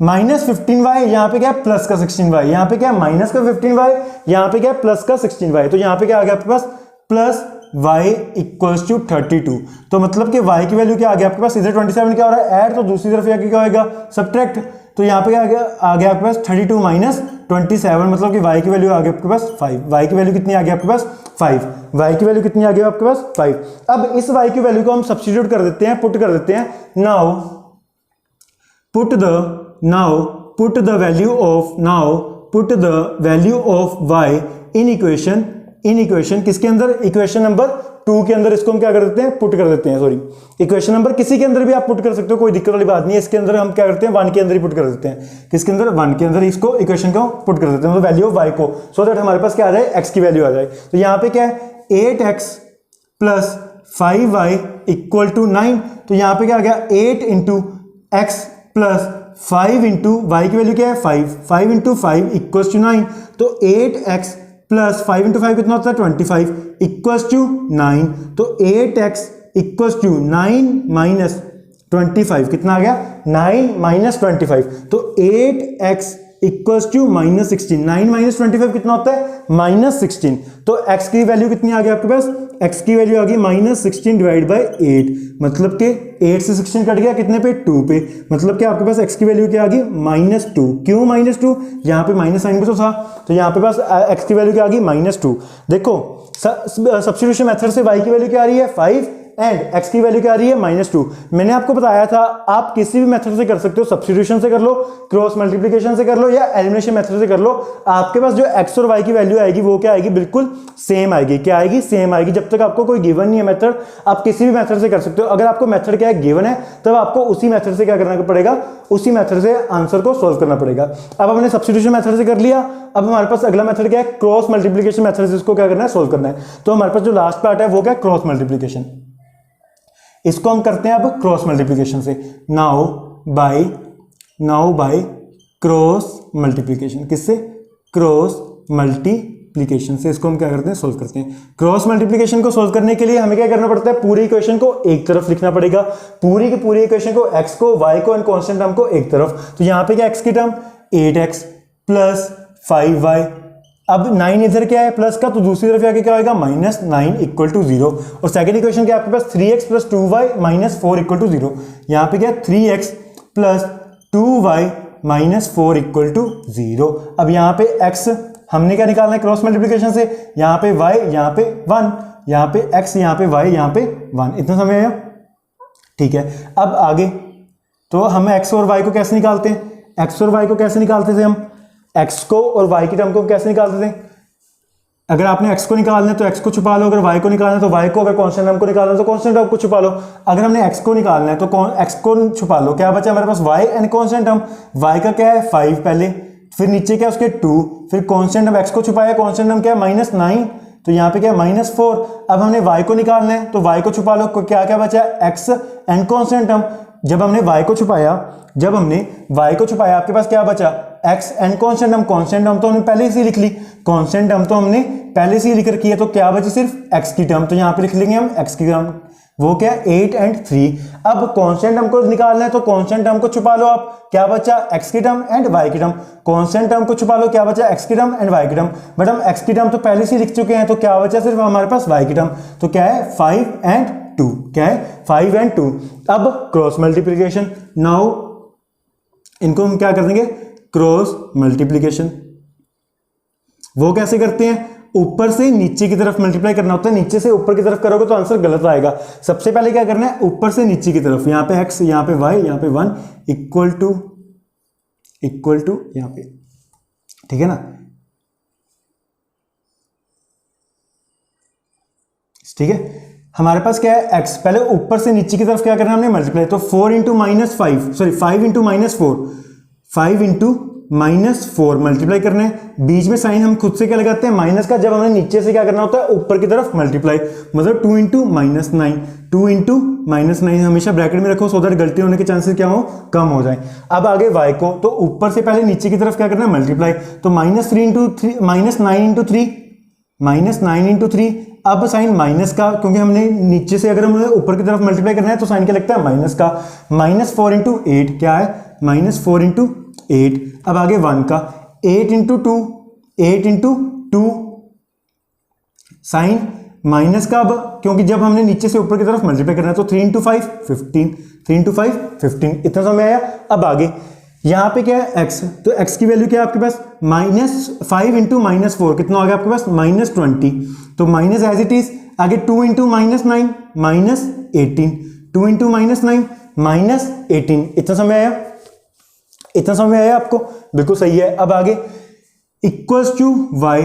माइनस 15y, यहाँ पे क्या है प्लस का 16y, यहाँ पे क्या है माइनस का 15y, यहाँ पे क्या है प्लस का 16y। तो यहाँ पे क्या आ गया आपके पास प्लस y इक्वल्स टू 32। तो मतलब कि y की वैल्यू क्या आ गया आपके पास, इधर 27 क्या हो रहा है ऐड, तो दूसरी तरफ क्या होगा सब्ट्रैक्ट। तो यहाँ पे क्या आ गया आपके पास 32 माइनस 27, मतलब कि y की वैल्यू आ गई आपके पास 5। y की वैल्यू कितनी आ गई आपके पास 5, y की वैल्यू कितनी आ गई आपके पास 5। अब इस y की वैल्यू को हम सब्स्टिट्यूट कर देते हैं, पुट कर देते हैं। Now put the value of y in equation किसके अंदर, इक्वेशन नंबर 2 के अंदर इसको हम क्या कर देते हैं, पुट कर देते हैं। सॉरी, इक्वेशन नंबर किसी के अंदर भी आप पुट कर सकते हो, कोई दिक्कत वाली बात नहीं है। इसके अंदर हम क्या करते हैं 1 के अंदर ही पुट कर देते हैं, किसके अंदर 1 के अंदर इसको इक्वेशन को पुट कर देते हैं, मतलब वैल्यू ऑफ y को, सो दैट हमारे पास क्या आ जाए x की वैल्यू आ जाए। तो यहाँ पे क्या है 8x plus 5y equal to 9। तो यहाँ पे क्या आ गया 8 into x plus 5 into y की वैल्यू क्या है 5 इंटू 5 इक्वल्स टू 9। तो 8x प्लस 5 इंटू 5 कितना होता है 25 इक्वल्स टू 9। तो 8x इक्वल्स टू 9 माइनस 25 कितना आ गया 9 माइनस 25। तो 8x equals to minus 16। 9 minus 25 कितना होता है माइनस 16। तो x की वैल्यू कितनी आ गई आपके पास, x की वैल्यू आ गई माइनस 16 डिवाइड बाई 8, मतलब कि 8 से 16 कट गया कितने पे 2 पे, मतलब कि आपके पास x की वैल्यू क्या आ गई माइनस 2। क्यों माइनस 2, यहाँ पे माइनस साइन भी तो था, तो यहाँ पे पास x की वैल्यू क्या आ गई माइनस 2। देखो सब्स्टिट्यूशन मेथड से y की वैल्यू क्या आ रही है 5 एंड x की वैल्यू क्या आ रही है माइनस 2। मैंने आपको बताया था आप किसी भी मेथड से कर सकते हो, सब्स्टिट्यूशन से कर लो, क्रॉस मल्टीप्लिकेशन से कर लो या एलिमिनेशन मेथड से कर लो। आपके पास जो x और y की वैल्यू आएगी वो क्या आएगी बिल्कुल सेम आएगी। क्या आएगी सेम आएगी। जब तक आपको कोई गिवन नहीं है मेथड, आप किसी भी मेथड से कर सकते हो। अगर आपको मेथड क्या है गिवन है तब आपको उसी मेथड से क्या करना पड़ेगा, उसी मेथड से आंसर को सोल्व करना पड़ेगा। अब हमने सब्स्टिट्यूशन मेथड से कर लिया, अब हमारे पास अगला मेथड क्या है क्रॉस मल्टीप्लिकेशन मेथड से इसको क्या करना है सोल्व करना है। तो हमारे पास जो लास्ट पार्ट है वो क्या क्रॉस मल्टीप्लिकेशन, इसको हम करते हैं अब क्रॉस मल्टीप्लिकेशन से। नाउ बाय क्रॉस मल्टीप्लिकेशन, किससे क्रॉस मल्टीप्लिकेशन से इसको हम क्या करते हैं सोल्व करते हैं। क्रॉस मल्टीप्लिकेशन को सोल्व करने के लिए हमें क्या करना पड़ता है, पूरी इक्वेशन को एक तरफ लिखना पड़ेगा, पूरी की पूरी इक्वेशन को x को y को एंड कांस्टेंट टर्म को एक तरफ। तो यहाँ पे क्या x की टर्म 8x प्लस 5y, अब 9 इधर क्या है प्लस का, तो दूसरी तरफ आके क्या होगा माइनस 9 इक्वल टू 0। और सेकंड इक्वेशन क्या आपके पास 3x plus 2y minus 4 equal to 0। यहाँ पे क्या 3x plus 2y minus 4 equal to 0। अब यहाँ पे x हमने क्या निकालना है क्रॉस मल्टीप्लिकेशन से, यहाँ पे y, यहाँ पे 1, यहाँ पे x, यहाँ पे y, यहाँ पे 1। इतना समझ आया? ठीक है, अब आगे तो हम x और y को कैसे निकालते हैं? x और y को कैसे निकालते थे हम? x को और y की टर्म को कैसे निकालते थे? अगर आपने x को निकालना है तो x को छुपा लो, अगर y को निकालना है तो y को, अगर कांस्टेंट टर्म को निकालना है तो कांस्टेंट टर्म को छुपा लो। अगर हमने x को निकालना है तो x को छुपा लो, क्या बचा हमारे पास y and constant term. y का क्या है 5 पहले, फिर नीचे क्या उसके 2, फिर कांस्टेंट टर्म x को छुपाया, कांस्टेंट टर्म क्या है -9, तो यहाँ पे क्या है -4। अब हमने y को निकालना है तो y को छुपा लो, क्या क्या बचा x एंड कांस्टेंट टर्म। जब हमने y को छुपाया आपके पास क्या बचा x and constant term. Constant term तो हमने पहले से लिख ली, कांस्टेंट टर्म तो हमने पहले से ही लिख रखी है, तो क्या बची सिर्फ x की टर्म, तो यहाँ पे लिख लेंगे हम x की टर्म, वो क्या 8 एंड 3। अब कांस्टेंट टर्म को निकालना है तो कांस्टेंट टर्म को छुपा लो आप, क्या बचा x की टर्म एंड y की टर्म। कांस्टेंट टर्म को छुपा लो, क्या बचा x की टर्म एंड y की टर्म। बट हम x की टर्म तो पहले से लिख चुके हैं, तो क्या बचा सिर्फ हमारे पास y की टर्म, तो क्या है 5 एंड 2, क्या है 5 एंड 2। अब क्रॉस मल्टीप्लिकेशन, नाउ इनको हम क्या कर देंगे क्रॉस मल्टीप्लिकेशन। वो कैसे करते हैं? ऊपर से नीचे की तरफ मल्टीप्लाई करना होता है, नीचे से ऊपर की तरफ करोगे तो आंसर गलत आएगा। सबसे पहले क्या करना है ऊपर से नीचे की तरफ, यहाँ पे x, यहाँ पे y, यहाँ पे 1 इक्वल टू यहाँ पे, ठीक है ना। ठीक है, हमारे पास क्या है x, पहले ऊपर से नीचे की तरफ क्या करना है हमने मल्टीप्लाई, तो 5 इंटू -4 मल्टीप्लाई करना है। बीच में साइन हम खुद से क्या लगाते हैं माइनस का, जब हमें नीचे से क्या करना होता है ऊपर की तरफ मल्टीप्लाई, मतलब 2 इंटू -9 हमेशा ब्रैकेट में रखो, सो दैट गलती होने के चांसेस क्या हो कम हो जाए। अब आगे y को, तो ऊपर से पहले नीचे की तरफ क्या करना है मल्टीप्लाई, तो -9 इंटू 3। अब साइन माइनस का, क्योंकि हमने नीचे से अगर हमें ऊपर की तरफ मल्टीप्लाई करना है तो साइन क्या लगता है माइनस का। -4 इंटू 8 क्या है -4 इंटू 8। अब आगे 1 का 8 इंटू 2 साइन माइनस का। अब क्योंकि जब हमने नीचे से ऊपर की तरफ मल्टीप्लाई करना है तो 3 इंटू 5 15। इतना समय आया। अब आगे यहाँ पे क्या है x, तो x की वैल्यू क्या है आपके पास -5 इंटू -4 कितना हो गया आपके पास -20, तो माइनस एज इट इज। आगे 2 इंटू -9 -18, 2 इंटू -9 -18। इतना समय आया आपको, बिल्कुल सही है। अब आगे इक्वल्स टू y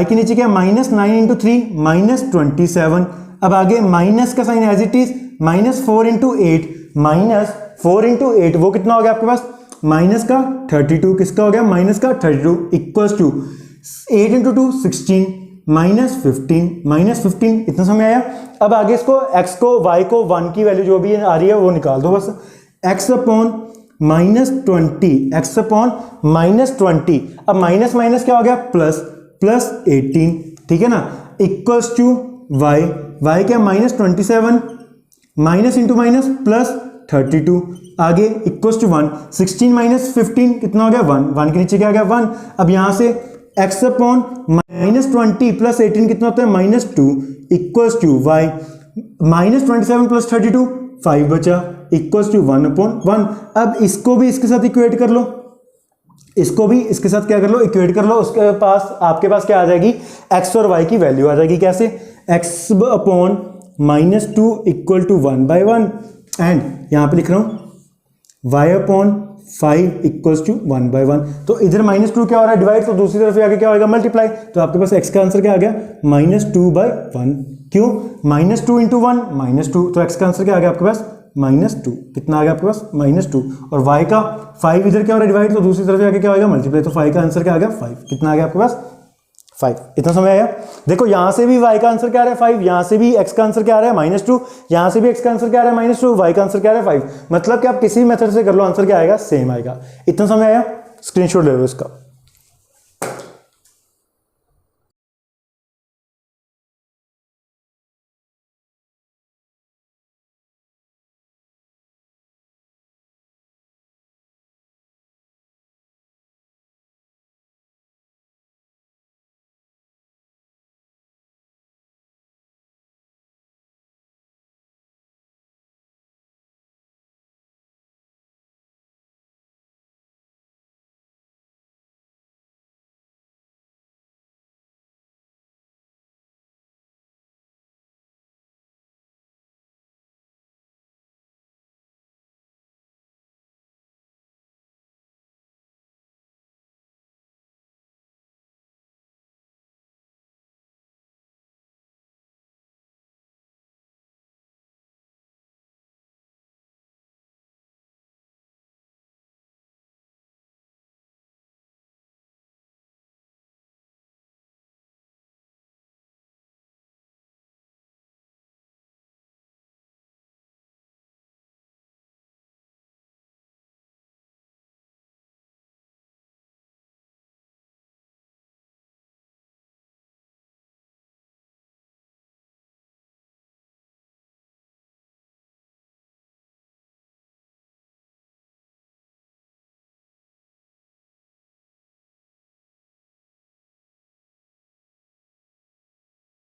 के नीचे क्या -9 इंटू 3 -27। अब आगे माइनस का sign as it is, -4 into 8 वो कितना हो गया आपके पास माइनस का 32। किसका हो गया माइनस का 32 इक्वल्स टू 8 इंटू 2 16 -15। इतना समय आया। अब आगे इसको x को y को 1 की वैल्यू जो भी आ रही है वो निकाल दो बस। x अपॉन -20 अब माइनस माइनस क्या हो गया प्लस 18, ठीक है ना, इक्वल्स टू y क्या -27 माइनस इंटू माइनस प्लस 32। आगे इक्वल्स टू 1 16 -15 कितना हो गया 1 के नीचे क्या आ गया 1। अब यहां से x अपॉन -20 प्लस 18 कितना होता है -2 इक्वल्स टू y -27 प्लस 32 5 बचा इक्वल्स टू 1/1। अब इसको भी इसके साथ इक्वेट कर लो, इसको भी इसके साथ क्या कर लो इक्वेट कर लो। उसके पास आपके पास क्या आ जाएगी x और y की वैल्यू आ जाएगी। कैसे x upon -2 equal to 1/1 and यहां पे लिख रहा हूं y अपॉन 5 इक्वल्स टू 1/1। तो इधर -2 क्या हो रहा है डिवाइड, तो दूसरी तरफ आगे क्या होगा मल्टीप्लाई। तो आपके पास x का आंसर क्या आ गया -2/1। क्यों -2 इंटू 1 -2, तो x का आंसर क्या आ गया आपके पास -2। कितना आ गया आपके पास -2 और y का 5 इधर क्या हो रहा है डिवाइड, तो दूसरी तरफ आगे क्या होगा मल्टीप्लाई। तो 5 का आंसर क्या आ गया 5। कितना आ गया आपके पास 5। इतना समय आया। देखो यहां से भी y का आंसर क्या आ रहा है 5, यहां से भी x का आंसर क्या आ रहा है -2, यहां से भी x का आंसर क्या आ रहा है -2, y का आंसर क्या आ रहा है 5। मतलब कि आप किसी मेथड से कर लो आंसर क्या आएगा सेम आएगा। इतना समय आया, स्क्रीनशॉट ले लो इसका।